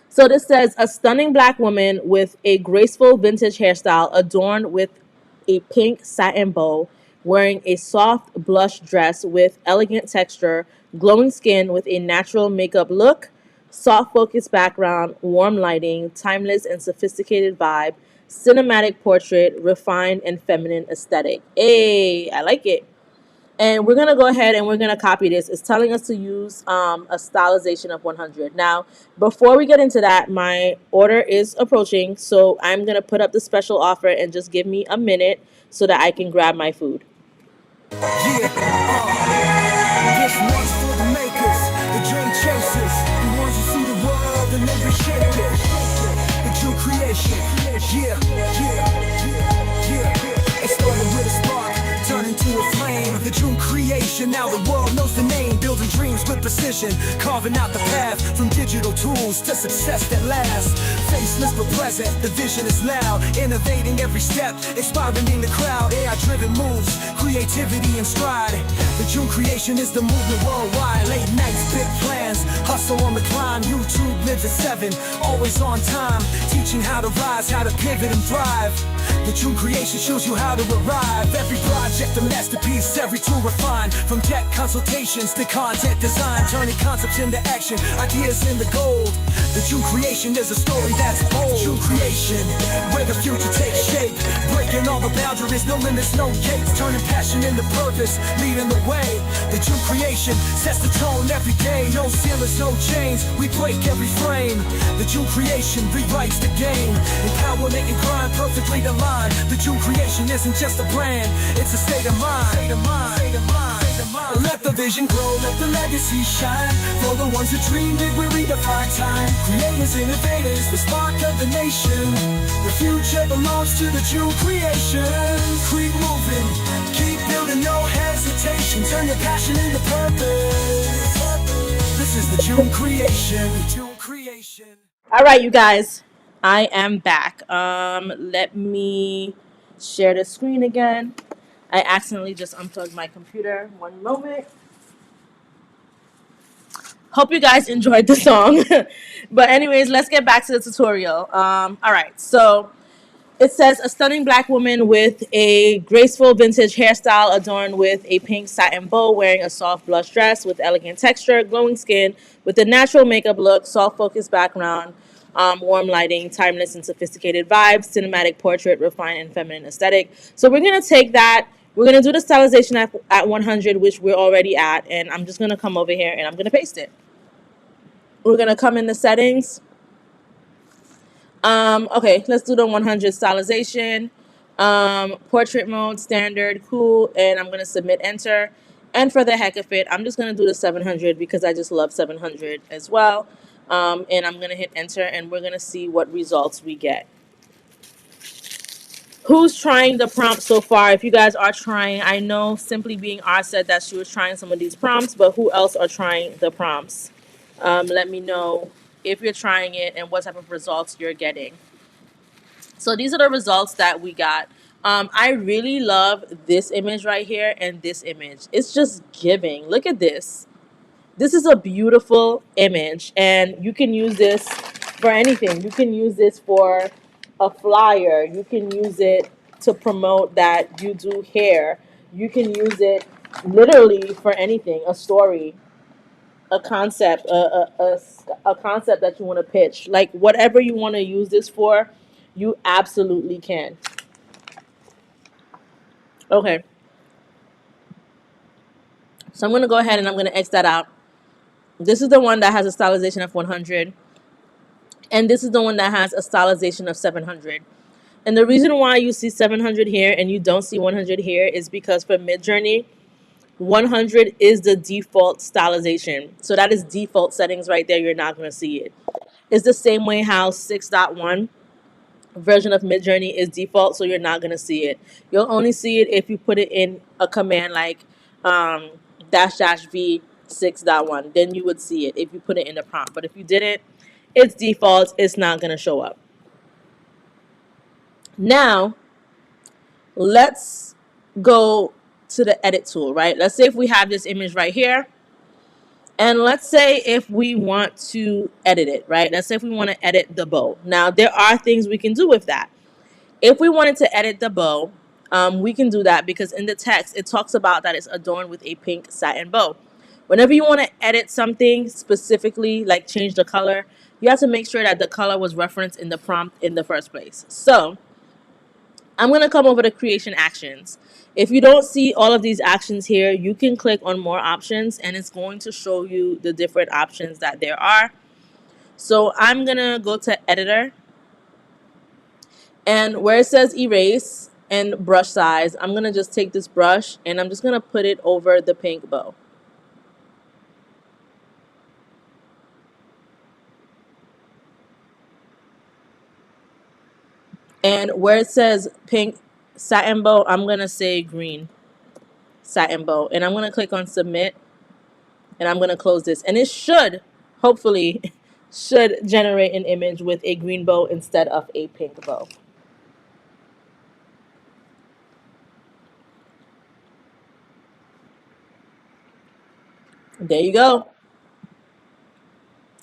So this says, a stunning black woman with a graceful vintage hairstyle adorned with a pink satin bow, wearing a soft blush dress with elegant texture, glowing skin with a natural makeup look, soft focused background, warm lighting, timeless and sophisticated vibe, cinematic portrait, refined and feminine aesthetic. I like it. And we're going to go ahead and we're going to copy this. It's telling us to use a stylization of 100. Now, before we get into that, my order is approaching. So I'm going to put up the special offer and just give me a minute so that I can grab my food. This one's for the makers, the dream chasers, the ones who see the world and they reshape it. The Jeune creation, It started with a spark, turned into a flame. The Jeune creation, now the world knows the name. Building dreams with precision, carving out the path from digital tools to success that lasts. Faceless but present, the vision is loud, innovating every step, inspiring the crowd. AI-driven moves, creativity and stride. The Jeune creation is the movement worldwide. Late nights, big plans, hustle on the climb. YouTube lives at 7, always on time, teaching how to rise, how to pivot and thrive. The Jeune creation shows you how to arrive. Every project a masterpiece, every tool refined. From tech consultations to content design, turning concepts into action, ideas into gold. The Jeune creation is a story that's bold. Jeune creation, where the future takes shape, breaking all the boundaries, no limits, no gates, turning passion into purpose, leading the way. The Jeune creation sets the tone every day. No ceilings, no chains, we break every frame. The Jeune creation rewrites the game. Empowerment and grind perfectly aligned. The Jeune creation isn't just a brand, it's a state of mind. Let the vision grow, let the legacy shine. For the ones who dream big, we redefine time. Creators, innovators, the spark of the nation. The future belongs to the Jeune creation. Keep moving, keep building, no hesitation. Turn your passion into purpose. This is the Jeune creation. Jeune creation. All right, you guys, I am back. Let me share the screen again. I accidentally just unplugged my computer. One moment. Hope you guys enjoyed the song. But anyways, let's get back to the tutorial. All right, so it says a stunning black woman with a graceful vintage hairstyle adorned with a pink satin bow, wearing a soft blush dress with elegant texture, glowing skin, with a natural makeup look, soft focused background, warm lighting, timeless and sophisticated vibes, cinematic portrait, refined and feminine aesthetic. So we're going to take that. We're going to do the stylization at 100, which we're already at. And I'm just going to come over here and I'm going to paste it. We're going to come in the settings. Okay, let's do the 100 stylization. Portrait mode, standard, cool. And I'm going to submit enter. And for the heck of it, I'm just going to do the 700 because I just love 700 as well. And I'm going to hit enter and we're going to see what results we get. Who's trying the prompt so far? If you guys are trying, I know Simply Being R said that she was trying some of these prompts, but who else are trying the prompts? Let me know if you're trying it and what type of results you're getting. So these are the results that we got. I really love this image right here and this image. It's just giving. Look at this. This is a beautiful image and you can use this for anything. You can use this for a flyer. You can use it to promote that you do hair. You can use it literally for anything, a story, a concept, a concept that you want to pitch. Like whatever you want to use this for, you absolutely can. Okay. So I'm going to go ahead and I'm going to X that out. This is the one that has a stylization of 100. And this is the one that has a stylization of 700. And the reason why you see 700 here and you don't see 100 here is because for MidJourney, 100 is the default stylization. So that is default settings right there. You're not going to see it. It's the same way how 6.1 version of MidJourney is default, so you're not going to see it. You'll only see it if you put it in a command like --v 6.1. Then you would see it if you put it in the prompt. But if you didn't, it's default. It's not going to show up. Now, let's go to the edit tool, right? Let's say if we have this image right here. And let's say if we want to edit it, right? Let's say if we want to edit the bow. Now, there are things we can do with that. If we wanted to edit the bow, we can do that because in the text, it talks about that it's adorned with a pink satin bow. Whenever you want to edit something specifically, like change the color, you have to make sure that the color was referenced in the prompt in the first place. So I'm going to come over to creation actions. If you don't see all of these actions here, you can click on more options and it's going to show you the different options that there are. So I'm going to go to editor and where it says erase and brush size, I'm going to just take this brush and I'm just going to put it over the pink bow. And where it says pink satin bow, I'm going to say green satin bow. And I'm going to click on submit. And I'm going to close this. And it should, hopefully, should generate an image with a green bow instead of a pink bow. There you go.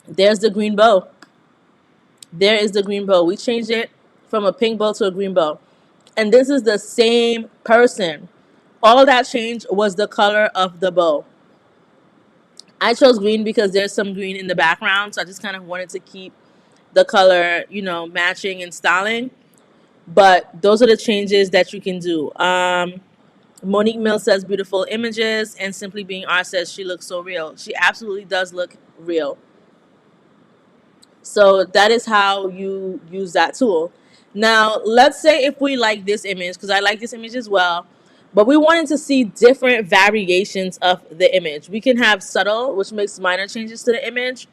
There's the green bow. There is the green bow. We changed it from a pink bow to a green bow. And this is the same person. All that changed was the color of the bow. I chose green because there's some green in the background, so I just kind of wanted to keep the color, matching and styling. But those are the changes that you can do. Monique Mill says beautiful images, and Simply Being R says she looks so real. She absolutely does look real. So that is how you use that tool. Now, let's say if we like this image, because I like this image as well, but we wanted to see different variations of the image. We can have subtle, which makes minor changes to the image,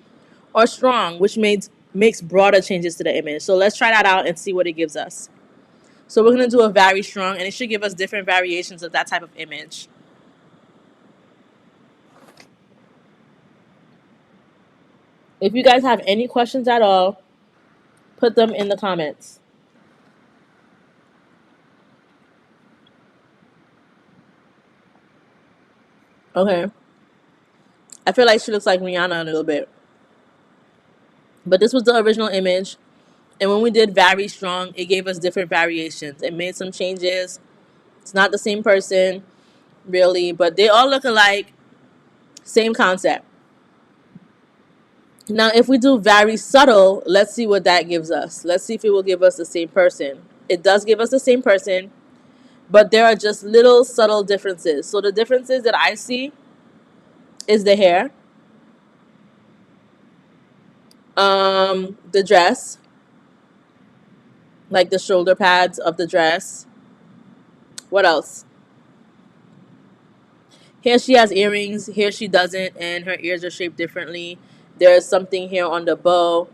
or strong, which makes broader changes to the image. So let's try that out and see what it gives us. So we're going to do a very strong, and it should give us different variations of that type of image. If you guys have any questions at all, put them in the comments. Okay. I feel like she looks like Rihanna a little bit. But this was the original image. And when we did very strong, it gave us different variations. It made some changes. It's not the same person, really, but they all look alike. Same concept. Now, if we do very subtle, let's see what that gives us. Let's see if it will give us the same person. It does give us the same person, but there are just little subtle differences. So the differences that I see is the hair, the dress, like the shoulder pads of the dress. What else? Here she has earrings, here she doesn't, and her ears are shaped differently. There's something here on the bow.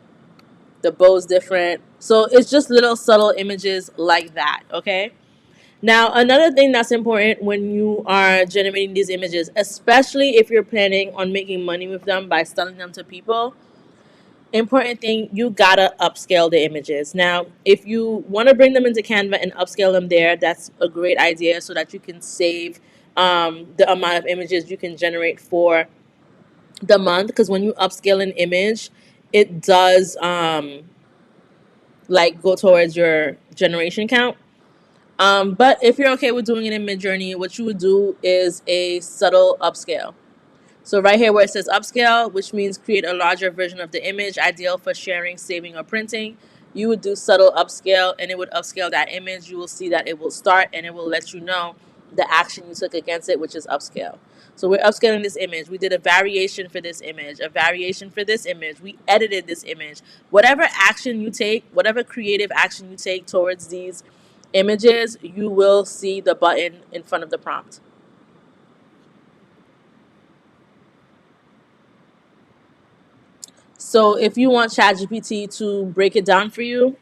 The bow's different. So it's just little subtle images like that, okay? Now, another thing that's important when you are generating these images, especially if you're planning on making money with them by selling them to people, important thing, you gotta upscale the images. Now, if you want to bring them into Canva and upscale them there, that's a great idea so that you can save the amount of images you can generate for the month. Because when you upscale an image, it does like go towards your generation count. But if you're okay with doing it in MidJourney, what you would do is a subtle upscale. So right here where it says upscale, which means create a larger version of the image, ideal for sharing, saving, or printing, you would do subtle upscale, and it would upscale that image. You will see that it will start, and it will let you know the action you took against it, which is upscale. So we're upscaling this image. We did a variation for this image, a variation for this image. We edited this image. Whatever action you take, whatever creative action you take towards these images, you will see the button in front of the prompt. So if you want ChatGPT to break it down for you,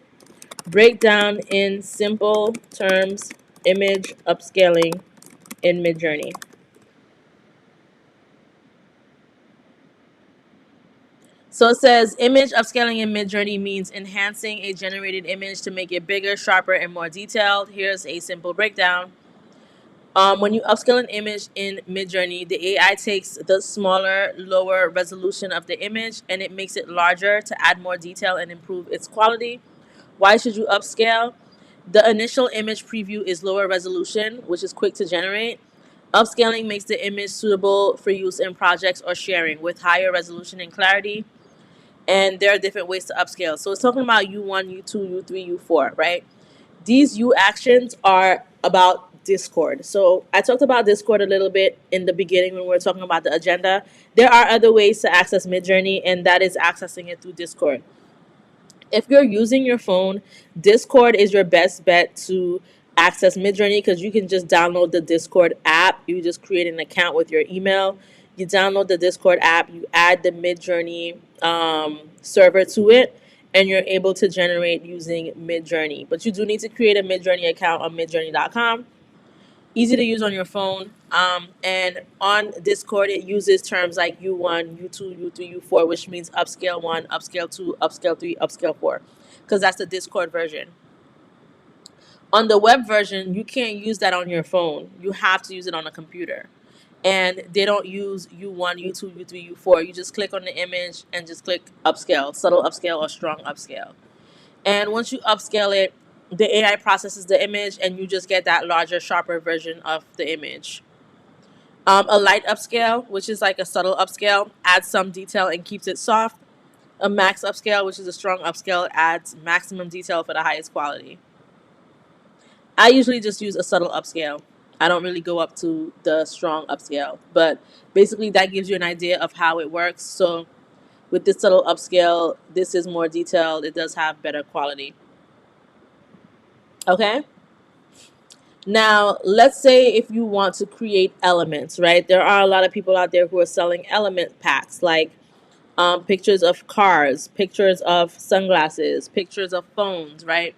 break down in simple terms image upscaling in MidJourney. So it says image upscaling in MidJourney means enhancing a generated image to make it bigger, sharper, and more detailed. Here's a simple breakdown. When you upscale an image in MidJourney, the AI takes the smaller, lower resolution of the image and it makes it larger to add more detail and improve its quality. Why should you upscale? The initial image preview is lower resolution, which is quick to generate. Upscaling makes the image suitable for use in projects or sharing with higher resolution and clarity. And there are different ways to upscale. So it's talking about U1, U2, U3, U4, right? These U actions are about Discord. So I talked about Discord a little bit in the beginning when we were talking about the agenda. There are other ways to access MidJourney, and that is accessing it through Discord. If you're using your phone, Discord is your best bet to access MidJourney because you can just download the Discord app. You just create an account with your email. You download the Discord app. You add the MidJourney server to it, and you're able to generate using MidJourney. But you do need to create a MidJourney account on midjourney.com. easy to use on your phone. And on Discord, it uses terms like U1, U2, U3, U4, which means upscale 1, upscale 2, upscale 3, upscale 4, because that's the Discord version. On the web version, you can't use that on your phone. You have to use it on a computer. And they don't use U1, U2, U3, U4. You just click on the image and just click upscale, subtle upscale or strong upscale. And once you upscale it, the AI processes the image and you just get that larger, sharper version of the image. A light upscale, which is like a subtle upscale, adds some detail and keeps it soft. A max upscale, which is a strong upscale, adds maximum detail for the highest quality. I usually just use a subtle upscale. I don't really go up to the strong upscale, but basically that gives you an idea of how it works. So with this subtle upscale, this is more detailed. It does have better quality. Okay? Now, let's say if you want to create elements, right? There are a lot of people out there who are selling element packs, like pictures of cars, pictures of sunglasses, pictures of phones, right?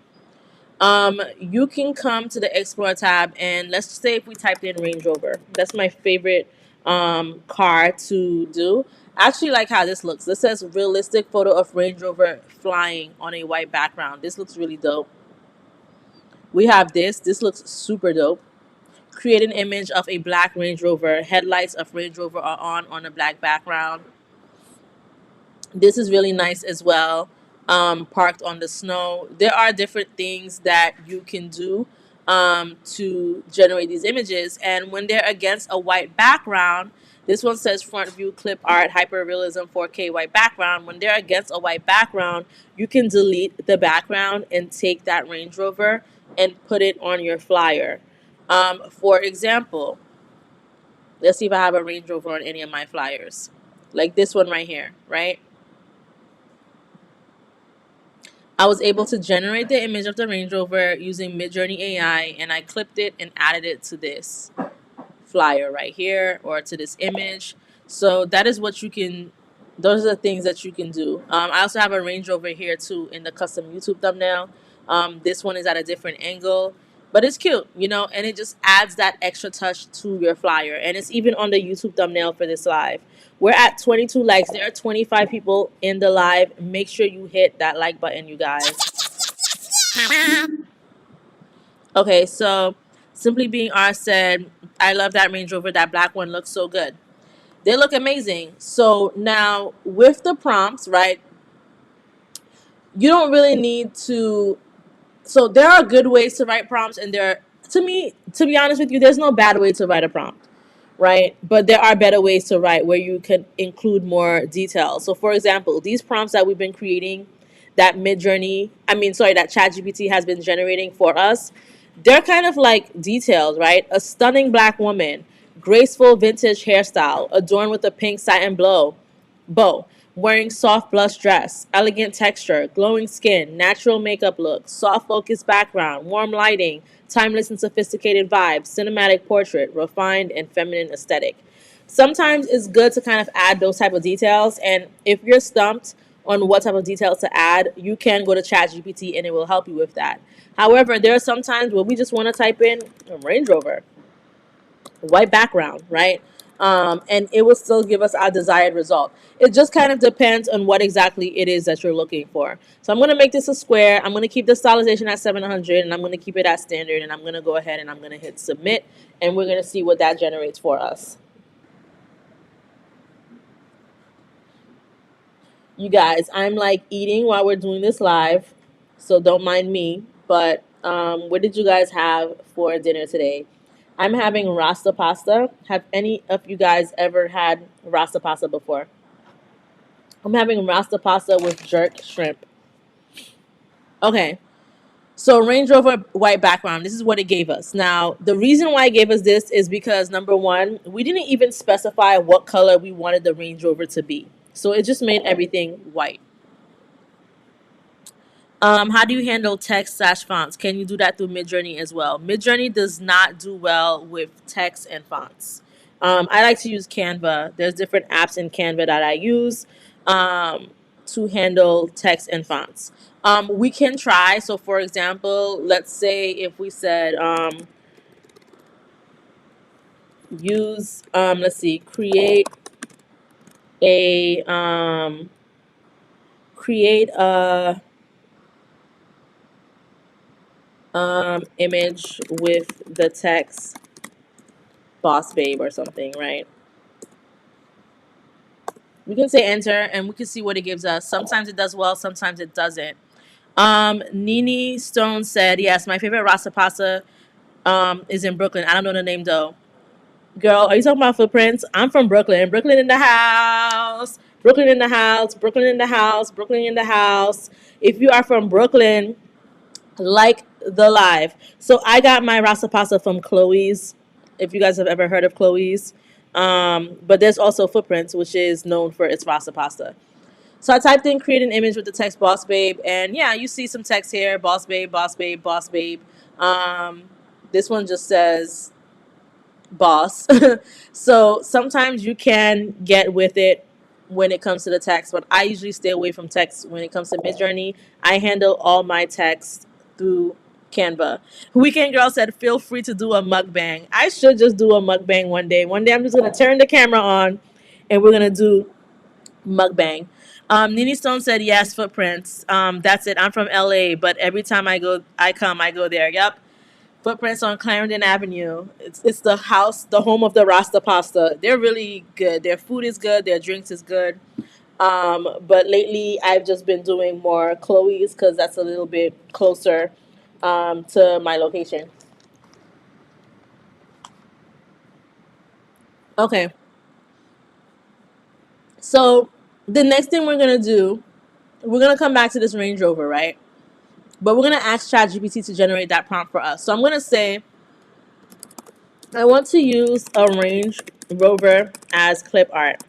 You can come to the Explore tab, and let's say if we typed in Range Rover. That's my favorite car to do. I actually like how this looks. This says realistic photo of Range Rover flying on a white background. This looks really dope. We have this. This looks super dope. Create an image of a black Range Rover. Headlights of Range Rover are on a black background. This is really nice as well. Parked on the snow. There are different things that you can do to generate these images. And when they're against a white background, this one says front view clip art, hyperrealism, 4K white background. When they're against a white background, you can delete the background and take that Range Rover and put it on your flyer. For example, let's see if I have a Range Rover on any of my flyers. Like this one right here, right? I was able to generate the image of the Range Rover using MidJourney AI, and I clipped it and added it to this flyer right here, or to this image. So that is what you can, those are the things that you can do. I also have a Range Rover here too in the custom YouTube thumbnail. This one is at a different angle, but it's cute, you know, and it just adds that extra touch to your flyer. And it's even on the YouTube thumbnail for this live. We're at 22 likes. There are 25 people in the live. Make sure you hit that like button, you guys. Okay, so Simply Being R said, I love that Range Rover. That black one looks so good. They look amazing. So now with the prompts, right, you don't really need to. So there are good ways to write prompts, and to me, to be honest with you, there's no bad way to write a prompt, right? But there are better ways to write where you can include more details. So for example, these prompts that we've been creating, that that ChatGPT has been generating for us, they're kind of like details, right? A stunning black woman, graceful vintage hairstyle, adorned with a pink satin bow, wearing soft blush dress, elegant texture, glowing skin, natural makeup look, soft focused background, warm lighting, timeless and sophisticated vibes, cinematic portrait, refined and feminine aesthetic. Sometimes it's good to kind of add those type of details, and if you're stumped on what type of details to add, you can go to ChatGPT and it will help you with that. However, there are some times where we just want to type in a Range Rover, white background, right? And it will still give us our desired result. It just kind of depends on what exactly it is that you're looking for. So I'm going to make this a square. I'm going to keep the stylization at 700, and I'm going to keep it at standard, and I'm going to go ahead and I'm going to hit submit, and we're going to see what that generates for us. You guys, I'm like eating while we're doing this live, so don't mind me. But what did you guys have for dinner today? I'm having Rasta pasta. Have any of you guys ever had Rasta pasta before? I'm having Rasta pasta with jerk shrimp. Okay, so Range Rover white background. This is what it gave us. Now, the reason why it gave us this is because number one, we didn't even specify what color we wanted the Range Rover to be. So it just made everything white. How do you handle text/fonts? Can you do that through MidJourney as well? MidJourney does not do well with text and fonts. I like to use Canva. There's different apps in Canva that I use to handle text and fonts. We can try. So, for example, let's say if we said use, let's see, a create a image with the text boss babe or something, right? We can say enter and we can see what it gives us. Sometimes it does well, sometimes it doesn't. Nini Stone said, yes, my favorite Rasa pasta is in Brooklyn. I don't know the name though. Girl, are you talking about footprints? I'm from Brooklyn. Brooklyn in the house. Brooklyn in the house. Brooklyn in the house. Brooklyn in the house. If you are from Brooklyn, like the live. So I got my rasa pasta from Chloe's. If you guys have ever heard of Chloe's. But there's also Footprints, which is known for its rasa pasta. So I typed in create an image with the text boss babe, and yeah, you see some text here, boss babe, boss babe, boss babe. This one just says boss. So sometimes you can get with it when it comes to the text, but I usually stay away from text when it comes to MidJourney. I handle all my text through Canva. Weekend Girl said, feel free to do a mukbang. I should just do a mukbang one day. One day I'm just going to turn the camera on and we're going to do mukbang. Nini Stone said, yes, footprints. That's it. I'm from LA, but every time I go there. Yep. Footprints on Clarendon Avenue. It's the house, the home of the Rasta Pasta. They're really good. Their food is good. Their drinks is good. But lately I've just been doing more Chloe's because that's a little bit closer to my location. Okay. So the next thing we're gonna do, we're gonna come back to this Range Rover, right? But we're gonna ask ChatGPT to generate that prompt for us. So I'm gonna say I want to use a Range Rover as clip art,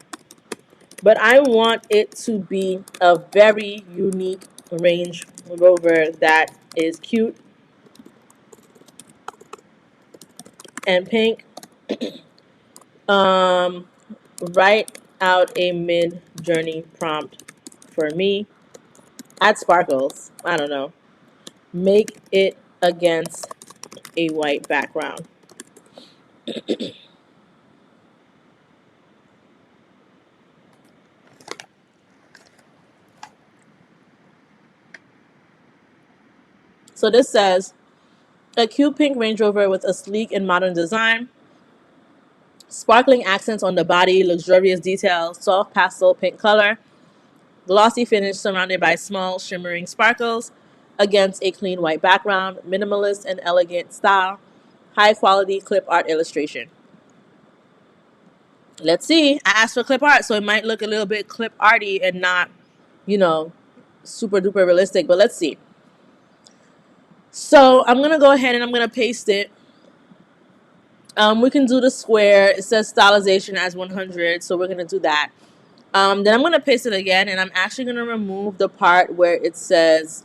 but I want it to be a very unique Range Rover that is cute and pink. Um, write out a mid-journey prompt for me. Add sparkles. I don't know. Make it against a white background. So this says, a cute pink Range Rover with a sleek and modern design, sparkling accents on the body, luxurious details, soft pastel pink color, glossy finish surrounded by small shimmering sparkles against a clean white background, minimalist and elegant style, high quality clip art illustration. Let's see. I asked for clip art, so it might look a little bit clip arty and not, you know, super duper realistic, but let's see. So I'm going to go ahead and I'm going to paste it. We can do the square. It says stylization as 100, so we're going to do that. Then I'm going to paste it again, and I'm actually going to remove the part where it says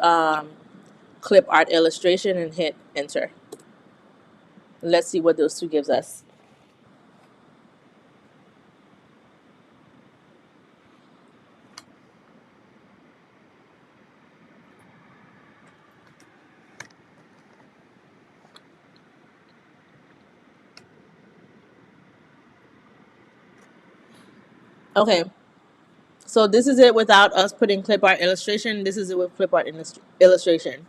clip art illustration and hit enter. Let's see what those two gives us. Okay, so this is it without us putting clip art illustration. This is it with clip art illustration.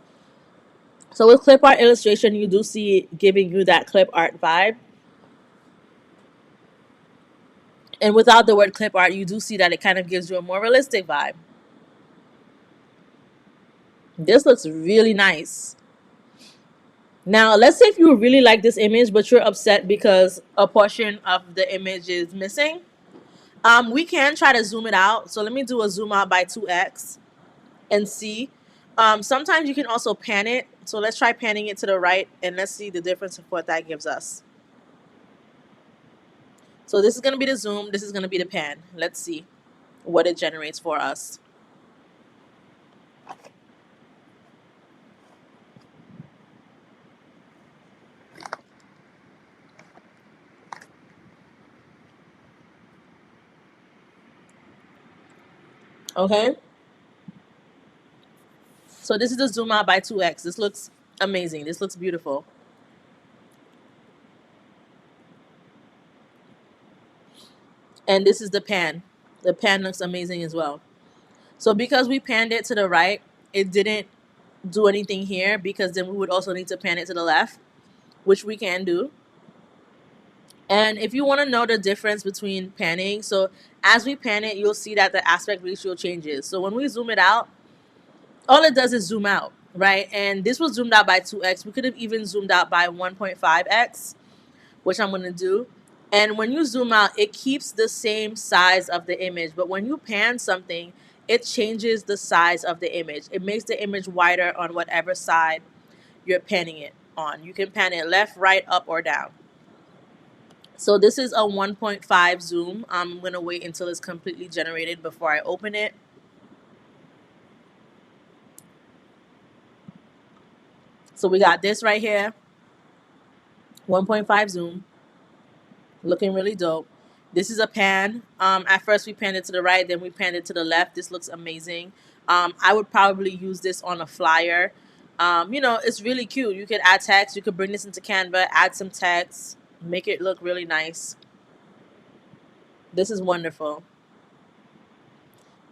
So with clip art illustration, you do see it giving you that clip art vibe. And without the word clip art, you do see that it kind of gives you a more realistic vibe. This looks really nice. Now, let's say if you really like this image, but you're upset because a portion of the image is missing. We can try to zoom it out. So let me do a zoom out by 2x and see. Sometimes you can also pan it. So let's try panning it to the right and let's see the difference of what that gives us. So this is going to be the zoom. This is going to be the pan. Let's see what it generates for us. Okay. So this is the zoom out by 2x. This looks amazing. This looks beautiful. And this is the pan. The pan looks amazing as well. So because we panned it to the right, it didn't do anything here, because then we would also need to pan it to the left, which we can do. And if you want to know the difference between panning, so as we pan it, you'll see that the aspect ratio changes. So when we zoom it out, all it does is zoom out, right? And this was zoomed out by 2x. We could have even zoomed out by 1.5x, which I'm going to do. And when you zoom out, it keeps the same size of the image. But when you pan something, it changes the size of the image. It makes the image wider on whatever side you're panning it on. You can pan it left, right, up, or down. So this is a 1.5 zoom. I'm going to wait until it's completely generated before I open it. So we got this right here, 1.5 zoom, looking really dope. This is a pan. At first we panned it to the right, then we panned it to the left. This looks amazing. I would probably use this on a flyer. It's really cute. You could add text. You could bring this into Canva, add some text, make it look really nice. This is wonderful.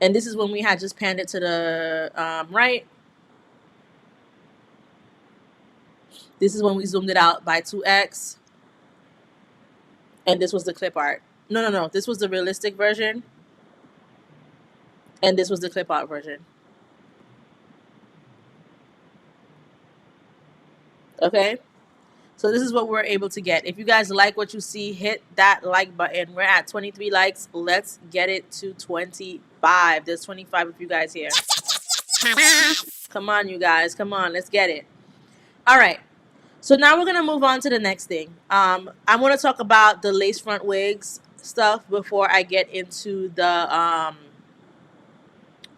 And this is when we had just panned it to the right. This is when we zoomed it out by 2x. And this was the clip art. No. This was the realistic version. And this was the clip art version. Okay? So this is what we're able to get. If you guys like what you see, hit that like button. We're at 23 likes. Let's get it to 25. There's 25 of you guys here. Come on, you guys. Come on. Let's get it. All right. So now we're going to move on to the next thing. I want to talk about the lace front wigs stuff before I get into the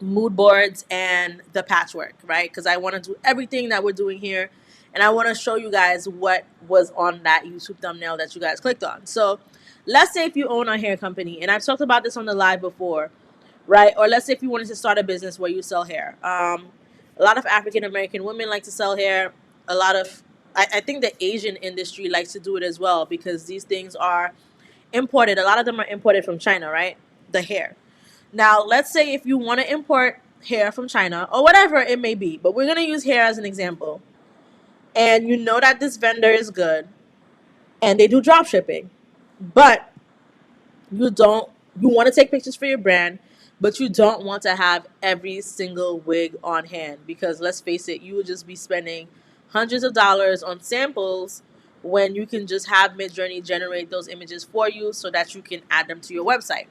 mood boards and the patchwork, right? Because I want to do everything that we're doing here. And I want to show you guys what was on that YouTube thumbnail that you guys clicked on. So let's say if you own a hair company, and I've talked about this on the live before, right? Or let's say if you wanted to start a business where you sell hair. A lot of African American women like to sell hair. A lot of, I think the Asian industry likes to do it as well, because these things are imported. A lot of them are imported from China, right? The hair. Now, let's say if you want to import hair from China or whatever it may be, but we're going to use hair as an example. And you know that this vendor is good and they do drop shipping, but you want to take pictures for your brand, but you don't want to have every single wig on hand, because let's face it, you will just be spending hundreds of dollars on samples when you can just have MidJourney generate those images for you so that you can add them to your website.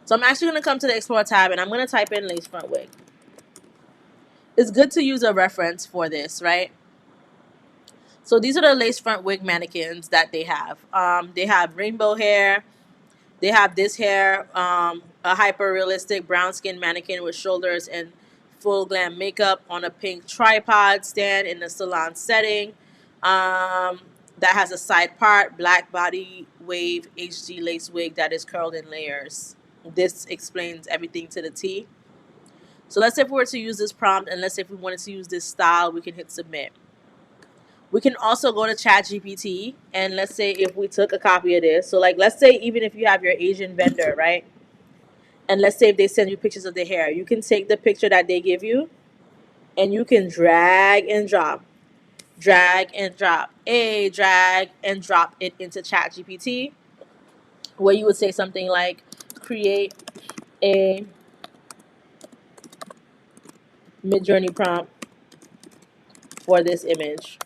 So I'm actually going to come to the Explore tab and I'm going to type in lace front wig. It's good to use a reference for this, right? So these are the lace front wig mannequins that they have. They have rainbow hair. They have this hair, a hyper realistic brown skin mannequin with shoulders and full glam makeup on a pink tripod stand in a salon setting. That has a side part, black body wave HD lace wig that is curled in layers. This explains everything to the T. So let's say if we were to use this prompt, and let's say if we wanted to use this style, we can hit submit. We can also go to ChatGPT, and let's say if we took a copy of this. So like, let's say even if you have your Asian vendor, right? And let's say if they send you pictures of the hair, you can take the picture that they give you and you can drag and drop it into ChatGPT, where you would say something like, create a MidJourney prompt for this image.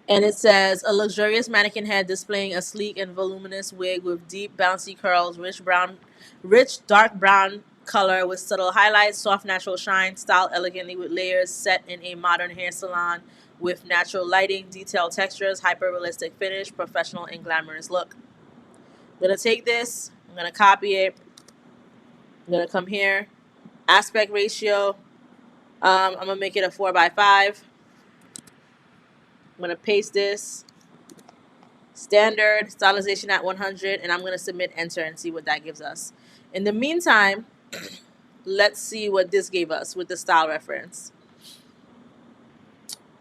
And it says, a luxurious mannequin head displaying a sleek and voluminous wig with deep, bouncy curls, rich dark brown color with subtle highlights, soft, natural shine, styled elegantly with layers, set in a modern hair salon with natural lighting, detailed textures, hyper-realistic finish, professional and glamorous look. I'm going to take this, I'm going to copy it, I'm going to come here, aspect ratio, I'm going to make it a 4:5. I'm going to paste this, standard, stylization at 100, and I'm going to submit enter and see what that gives us. In the meantime, let's see what this gave us with the style reference.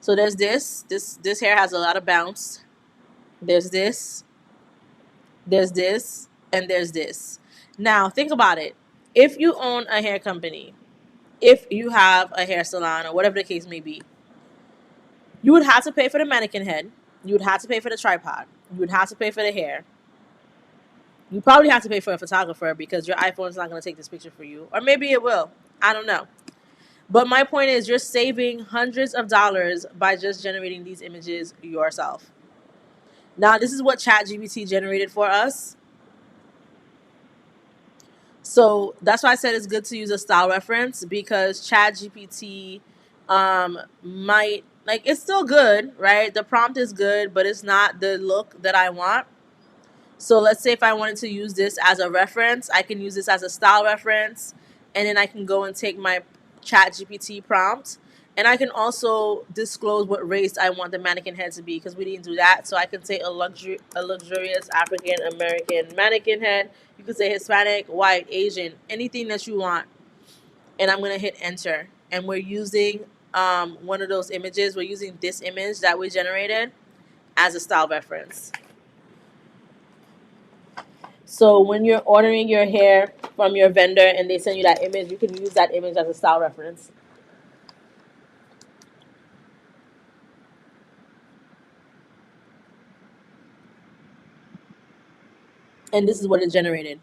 So there's this hair has a lot of bounce, There's this, there's this, and there's this. Now, think about it. If you own a hair company, if you have a hair salon, or whatever the case may be, you would have to pay for the mannequin head. You would have to pay for the tripod. You would have to pay for the hair. You probably have to pay for a photographer because your iPhone is not going to take this picture for you. Or maybe it will. I don't know. But my point is, you're saving hundreds of dollars by just generating these images yourself. Now, this is what ChatGPT generated for us. So that's why I said it's good to use a style reference, because ChatGPT might, like, it's still good, right? The prompt is good, but it's not the look that I want. So let's say if I wanted to use this as a reference, I can use this as a style reference, and then I can go and take my ChatGPT prompt, and I can also disclose what race I want the mannequin head to be, because we didn't do that. So I can say a luxurious African American mannequin head. You could say Hispanic, white, Asian, anything that you want, and I'm gonna hit enter. And we're using one of those images. We're using this image that we generated as a style reference. So when you're ordering your hair from your vendor and they send you that image, you can use that image as a style reference. And this is what it generated.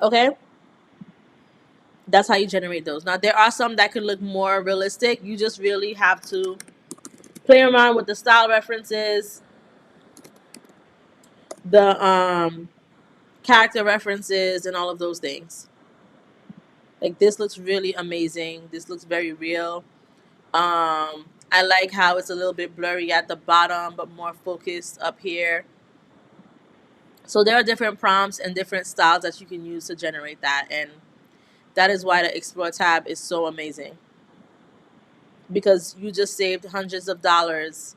Okay? That's how you generate those. Now, there are some that could look more realistic. You just really have to play around with the style references, the character references, and all of those things. Like, this looks really amazing. This looks very real. I like how it's a little bit blurry at the bottom, but more focused up here. So there are different prompts and different styles that you can use to generate that. And that is why the Explore tab is so amazing, because you just saved hundreds of dollars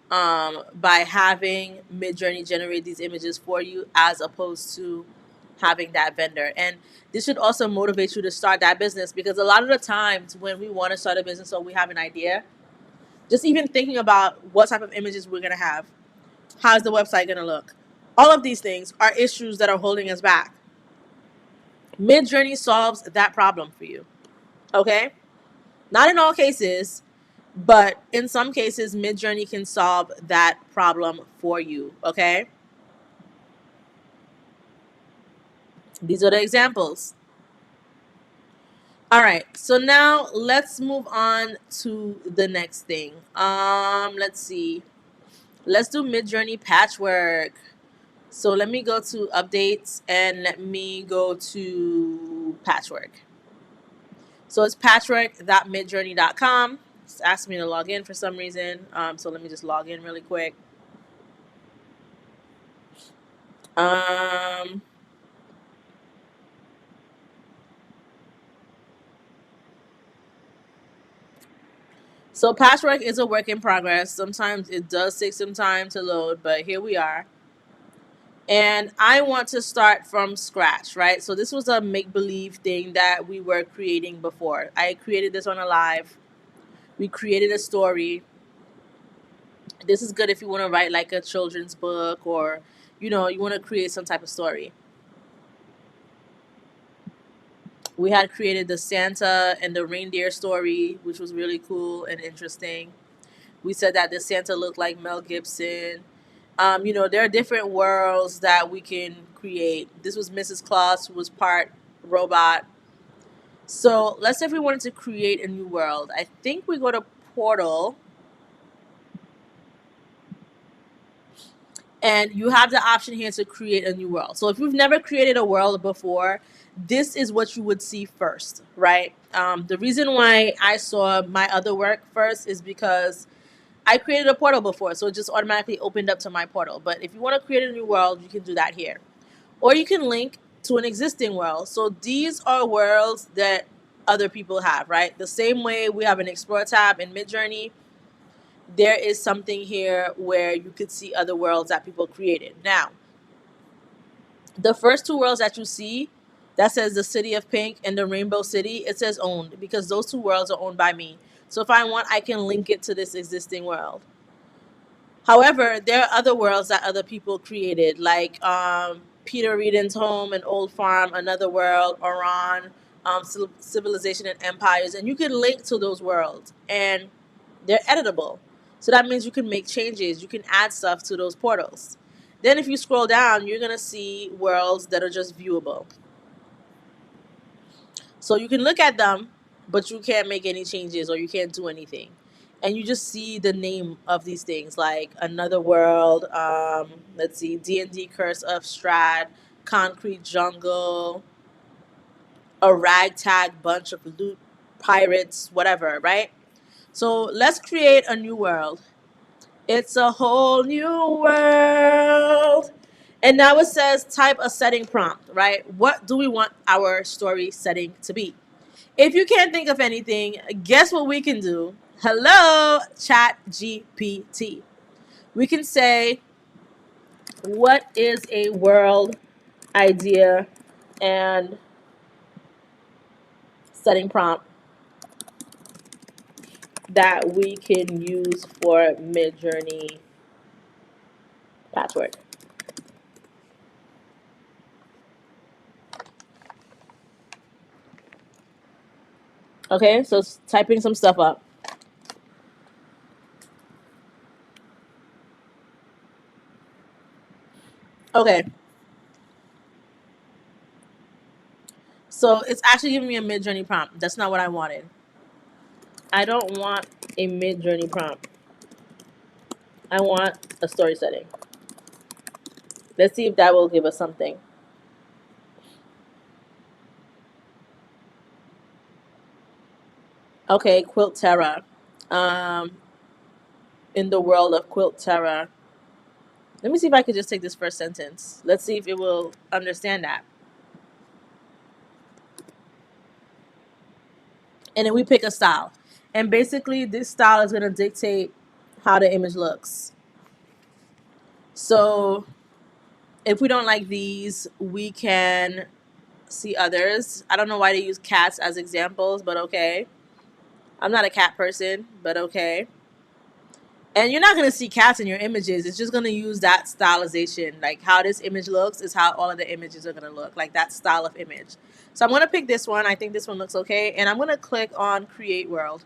by having MidJourney generate these images for you, as opposed to having that vendor. And this should also motivate you to start that business, because a lot of the times when we want to start a business or we have an idea, just even thinking about what type of images we're going to have, how's the website going to look, all of these things are issues that are holding us back. MidJourney solves that problem for you. Okay? Not in all cases, but in some cases, MidJourney can solve that problem for you. Okay? These are the examples. All right, so now let's move on to the next thing. Let's see. Let's do MidJourney Patchwork. So let me go to updates and let me go to Patchwork. So it's patchwork.midjourney.com. It's asking me to log in for some reason. So let me just log in really quick. So Patchwork is a work in progress. Sometimes it does take some time to load, but here we are. And I want to start from scratch, right? So this was a make-believe thing that we were creating before. I created this on a live. We created a story. This is good if you want to write like a children's book, or, you want to create some type of story. We had created the Santa and the reindeer story, which was really cool and interesting. We said that the Santa looked like Mel Gibson. There are different worlds that we can create. This was Mrs. Claus, who was part robot. So let's say if we wanted to create a new world. I think we go to Portal. And you have the option here to create a new world. So if you've never created a world before, this is what you would see first, right? The reason why I saw my other work first is because I created a portal before, so it just automatically opened up to my portal. But if you want to create a new world, you can do that here. Or you can link to an existing world. So these are worlds that other people have, right? The same way we have an Explore tab in MidJourney, there is something here where you could see other worlds that people created. Now, the first two worlds that you see, that says the City of Pink and the Rainbow City, it says owned, because those two worlds are owned by me. So if I want, I can link it to this existing world. However, there are other worlds that other people created, like Peter Reden's home and old farm, another world, Oran, civilization and empires, and you can link to those worlds, and they're editable. So that means you can make changes, you can add stuff to those portals. Then if you scroll down, you're gonna see worlds that are just viewable. So you can look at them, but you can't make any changes or you can't do anything. And you just see the name of these things, like Another World, let's see, D&D Curse of Strahd, Concrete Jungle, a ragtag bunch of loot pirates, whatever, right? So let's create a new world. It's a whole new world. And now it says type a setting prompt, right? What do we want our story setting to be? If you can't think of anything, guess what we can do? Hello, Chat GPT. We can say, what is a world idea and setting prompt that we can use for MidJourney Patchwork? Okay, so it's typing some stuff up. Okay. So it's actually giving me a MidJourney prompt. That's not what I wanted. I don't want a MidJourney prompt. I want a story setting. Let's see if that will give us something. Okay, Quilt Terra. Um, in the world of Quilt Terra. Let me see if I could just take this first sentence. Let's see if it will understand that. And then we pick a style. And basically, this style is going to dictate how the image looks. So if we don't like these, we can see others. I don't know why they use cats as examples, but okay. I'm not a cat person, but okay. And you're not going to see cats in your images. It's just going to use that stylization. Like how this image looks is how all of the images are going to look. Like that style of image. So I'm going to pick this one. I think this one looks okay. And I'm going to click on Create World.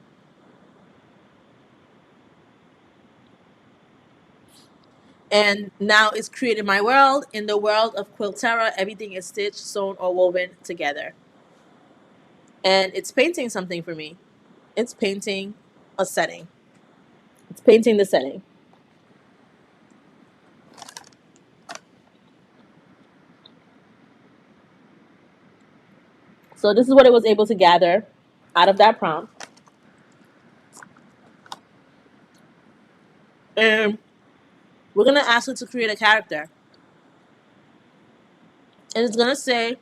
And now it's created my world. In the world of Quiltera, everything is stitched, sewn, or woven together. And it's painting something for me. It's painting a setting. It's painting the setting. So this is what it was able to gather out of that prompt. And we're going to ask it to create a character. And it's going to say,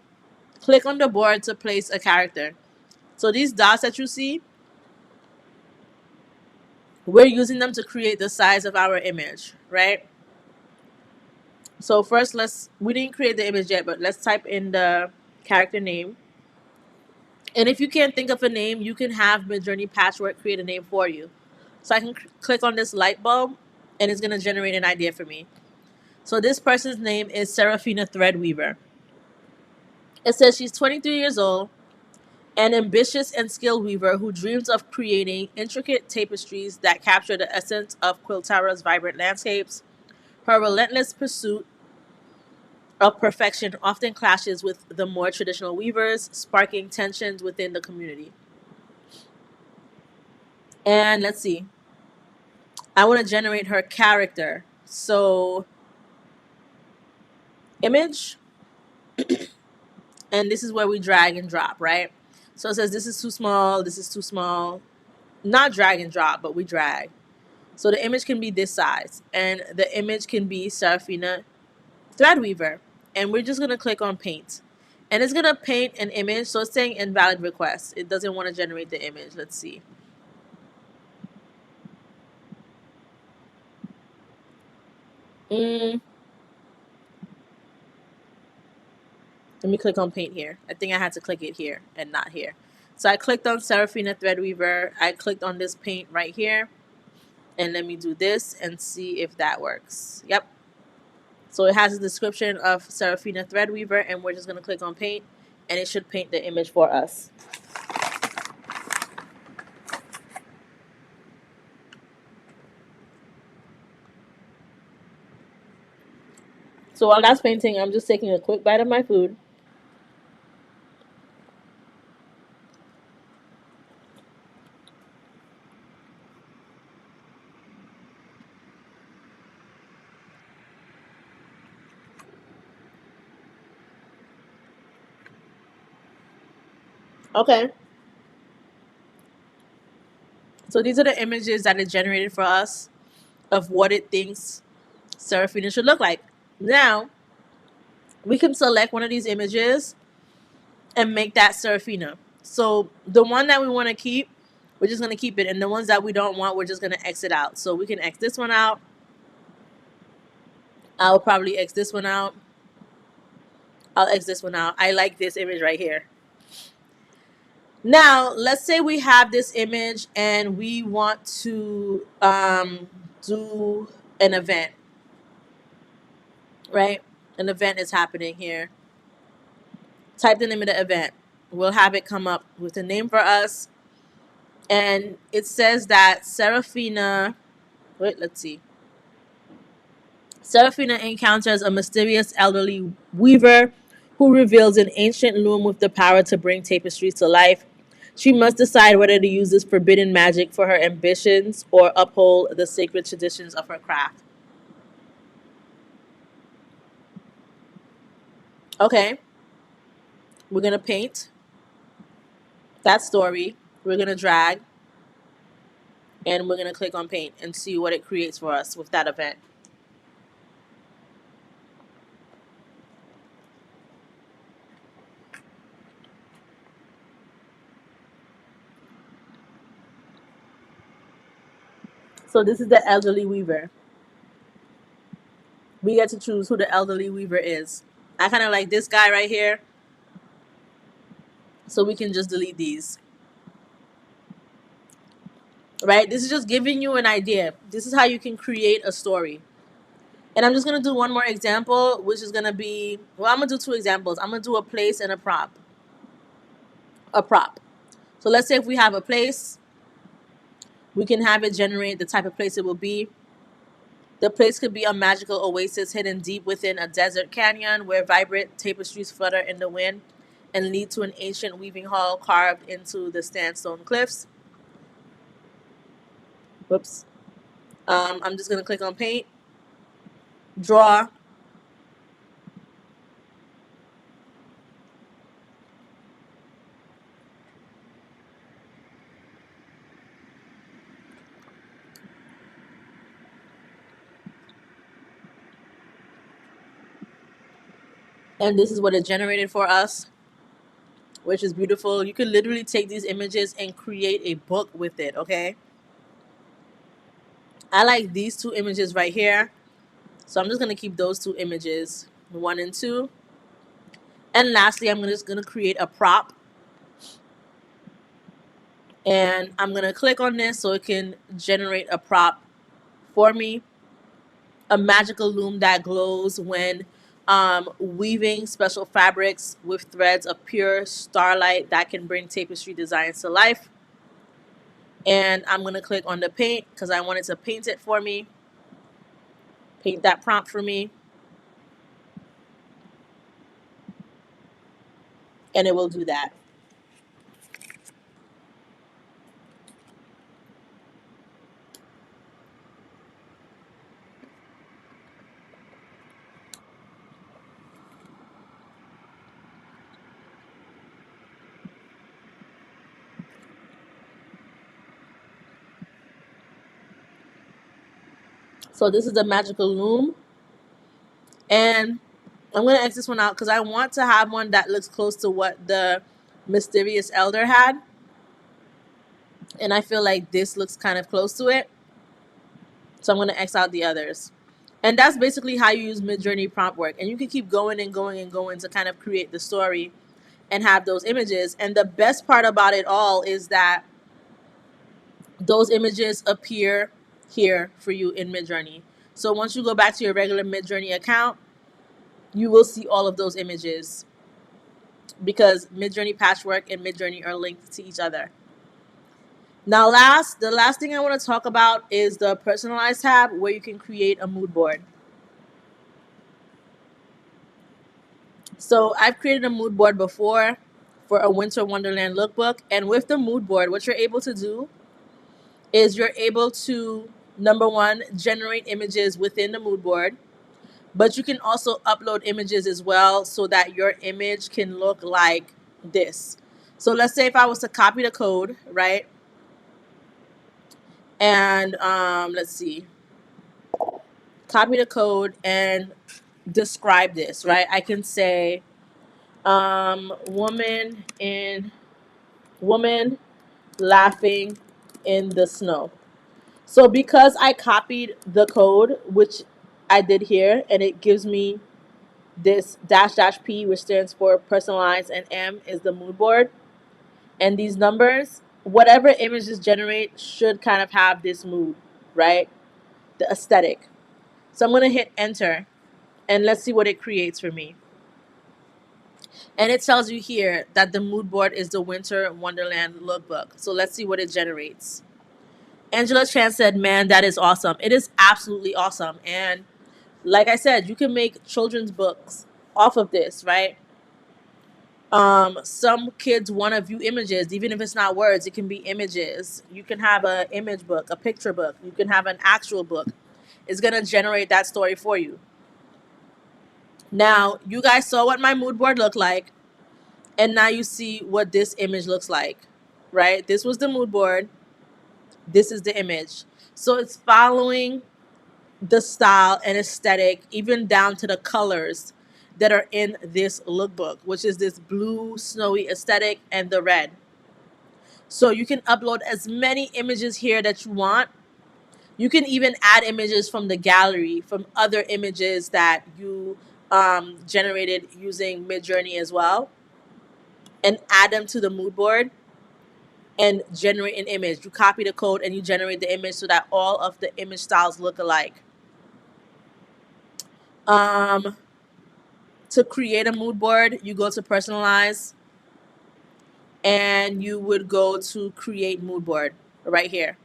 click on the board to place a character. So these dots that you see, we're using them to create the size of our image, right? So first, we didn't create the image yet, but let's type in the character name. And if you can't think of a name, you can have MidJourney Patchwork create a name for you. So I can click on this light bulb, and it's going to generate an idea for me. So this person's name is Serafina Threadweaver. It says she's 23 years old, an ambitious and skilled weaver who dreams of creating intricate tapestries that capture the essence of Quiltera's vibrant landscapes. Her relentless pursuit of perfection often clashes with the more traditional weavers, sparking tensions within the community. And let's see. I want to generate her character. So, image, and this is where we drag and drop, right? So it says this is too small, this is too small. Not drag and drop, but we drag. So the image can be this size, and the image can be Serafina Threadweaver. And we're just going to click on paint. And it's going to paint an image. So it's saying invalid request. It doesn't want to generate the image. Let's see. Let me click on paint here. I think I had to click it here and not here. So I clicked on Seraphina Threadweaver. I clicked on this paint right here. And let me do this and see if that works. Yep. So it has a description of Seraphina Threadweaver, and we're just going to click on paint, and it should paint the image for us. So while that's painting, I'm just taking a quick bite of my food. Okay. So these are the images that it generated for us of what it thinks Seraphina should look like. Now, we can select one of these images and make that Seraphina. So the one that we want to keep, we're just going to keep it. And the ones that we don't want, we're just going to exit out. So we can X this one out. I'll probably X this one out. I'll X this one out. I like this image right here. Now, let's say we have this image and we want to do an event, right? An event is happening here. Type the name of the event. We'll have it come up with a name for us. And it says that Seraphina, let's see. Seraphina encounters a mysterious elderly weaver who reveals an ancient loom with the power to bring tapestries to life. She must decide whether to use this forbidden magic for her ambitions or uphold the sacred traditions of her craft. Okay. We're going to paint that story. We're going to drag. And we're going to click on paint and see what it creates for us with that event. So this is the elderly weaver. We get to choose who the elderly weaver is. I kind of like this guy right here. So we can just delete these. Right? This is just giving you an idea. This is how you can create a story. And I'm just going to do one more example, which is going to be, well, I'm going to do two examples. I'm going to do a place and a prop. A prop. So let's say if we have a place, we can have it generate the type of place it will be. The place could be a magical oasis hidden deep within a desert canyon where vibrant tapestries flutter in the wind and lead to an ancient weaving hall carved into the sandstone cliffs. Whoops. I'm just going to click on paint, draw, and this is what it generated for us, which is beautiful. You can literally take these images and create a book with it, okay? I like these two images right here. So I'm just going to keep those two images, 1 and 2. And lastly, I'm just going to create a prop. And I'm going to click on this so it can generate a prop for me. A magical loom that glows when weaving special fabrics with threads of pure starlight that can bring tapestry designs to life. And I'm going to click on the paint because I wanted to paint it for me. Paint that prompt for me. And it will do that. So this is the magical loom. And I'm going to X this one out because I want to have one that looks close to what the mysterious elder had. And I feel like this looks kind of close to it. So I'm going to X out the others. And that's basically how you use MidJourney prompt work. And you can keep going and going and going to kind of create the story. and have those images. And the best part about it all is that those images appear here for you in MidJourney. So once you go back to your regular MidJourney account, you will see all of those images because MidJourney Patchwork and MidJourney are linked to each other. Now, the last thing I want to talk about is the personalized tab where you can create a mood board. So I've created a mood board before for a Winter Wonderland lookbook. And with the mood board, what you're able to do is you're able to, number one, generate images within the mood board. But you can also upload images as well so that your image can look like this. So let's say if I was to copy the code, right? And let's see, copy the code and describe this, right? I can say woman laughing in the snow. So because I copied the code, which I did here, and it gives me this dash dash P, which stands for personalized, and M is the mood board. And these numbers, whatever images generate should kind of have this mood, right? The aesthetic. So I'm going to hit enter and let's see what it creates for me. And it tells you here that the mood board is the Winter Wonderland lookbook. So let's see what it generates. Angela Chan said, man, that is awesome. It is absolutely awesome. And like I said, you can make children's books off of this, right? Some kids want to view images, even if it's not words, it can be images. You can have an image book, a picture book. You can have an actual book. It's going to generate that story for you. Now, you guys saw what my mood board looked like. And now you see what this image looks like, right? This was the mood board. This is the image. So it's following the style and aesthetic, even down to the colors that are in this lookbook, which is this blue, snowy aesthetic and the red. So you can upload as many images here that you want. You can even add images from the gallery, from other images that you generated using MidJourney as well, and add them to the mood board and generate an image. You copy the code and you generate the image so that all of the image styles look alike. To create a mood board, you go to personalize and you would go to create mood board right here.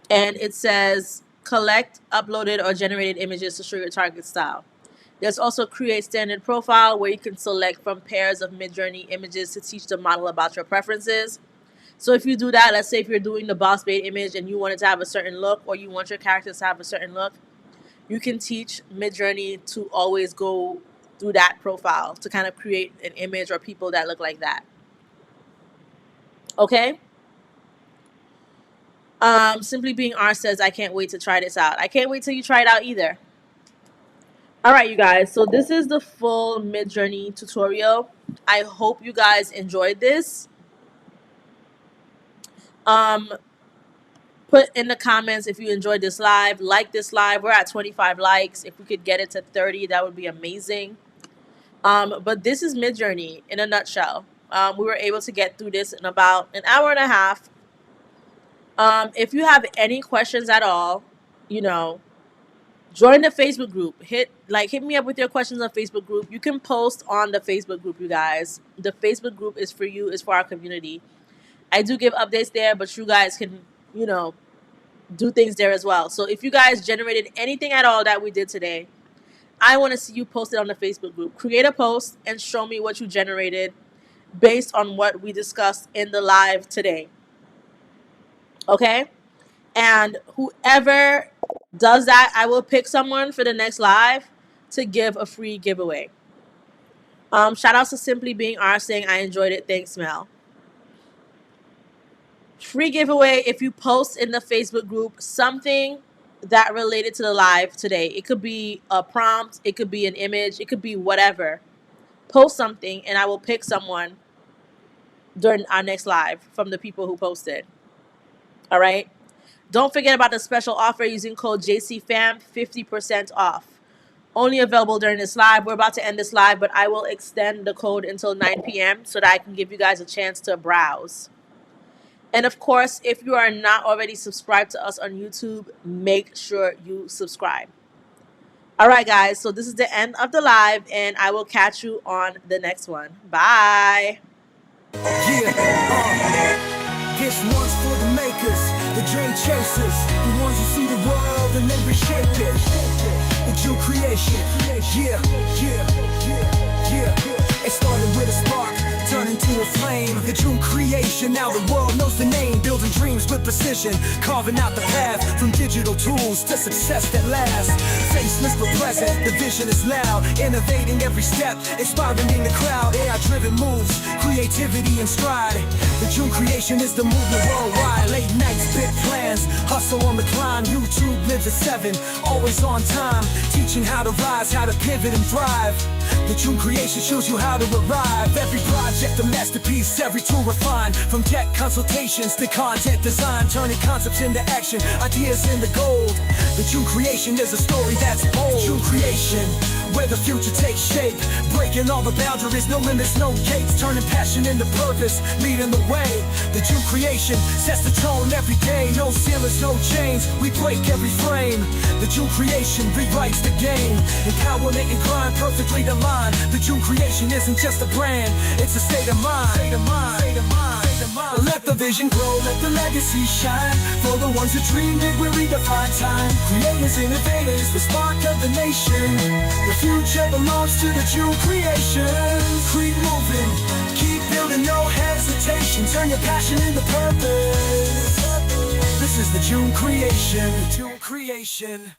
And it says collect uploaded or generated images to show your target style. There's also create standard profile where you can select from pairs of MidJourney images to teach the model about your preferences. So if you do that, let's say if you're doing the boss babe image and you want it to have a certain look, or you want your characters to have a certain look, you can teach MidJourney to always go through that profile to kind of create an image or people that look like that. Okay? Simply Being R says, I can't wait to try this out. I can't wait till you try it out either. All right, you guys. So this is the full MidJourney tutorial. I hope you guys enjoyed this. Put in the comments if you enjoyed this live. Like this live. We're at 25 likes. If we could get it to 30, that would be amazing. But this is MidJourney in a nutshell. We were able to get through this in about an hour and a half. If you have any questions at all, join the Facebook group. Hit me up with your questions on Facebook group. You can post on the Facebook group, you guys. The Facebook group is for you, is for our community. I do give updates there, but you guys can, do things there as well. So if you guys generated anything at all that we did today, I want to see you post it on the Facebook group. Create a post and show me what you generated based on what we discussed in the live today. Okay? And whoever does that, I will pick someone for the next live to give a free giveaway. Shout outs to Simply Being R saying I enjoyed it. Thanks, Mel. Free giveaway if you post in the Facebook group something that related to the live today. It could be a prompt, it could be an image, it could be whatever. Post something and I will pick someone during our next live from the people who posted. All right? Don't forget about the special offer using code JCFAM, 50% off. Only available during this live. We're about to end this live, but I will extend the code until 9 p.m. so that I can give you guys a chance to browse. And of course, if you are not already subscribed to us on YouTube, make sure you subscribe. All right, guys. So this is the end of the live, and I will catch you on the next one. Bye. This one's for the makers, the dream chasers, the ones who see the world and then reshape it. The Jeune creation, yeah. It started with a spark, turned into a flame. The Jeune creation, now the world knows the name. Building dreams with precision, carving out the path from digital tools to success that lasts. Faceless but present, the vision is loud, innovating every step, inspiring the crowd. AI-driven moves, creativity and stride. The Jeune creation is the movement worldwide. Late nights, big plans, hustle on the climb. YouTube lives at 7, always on time, teaching how to rise, how to pivot and thrive. The Jeune creation shows you how to arrive. Every project a masterpiece, every tool refined. From tech consultations to content design, turning concepts into action, ideas into gold. The Jeune creation is a story that's bold. Jeune creation, where the future takes shape, breaking all the boundaries, no limits, no gates, turning passion into purpose, leading the way. The Jeune creation sets the tone every day. No ceilings, no chains, we break every frame. The Jeune creation rewrites the game, empowerment and grind perfectly aligned. The Jeune creation isn't just a brand, it's a state of mind. Let the vision grow, let the legacy shine. For the ones who dream big, we redefine time. Creators, innovators, the spark of the nation. The future belongs to the Jeune creation. Keep moving, keep building, no hesitation. Turn your passion into purpose. This is the Jeune creation. Jeune creation.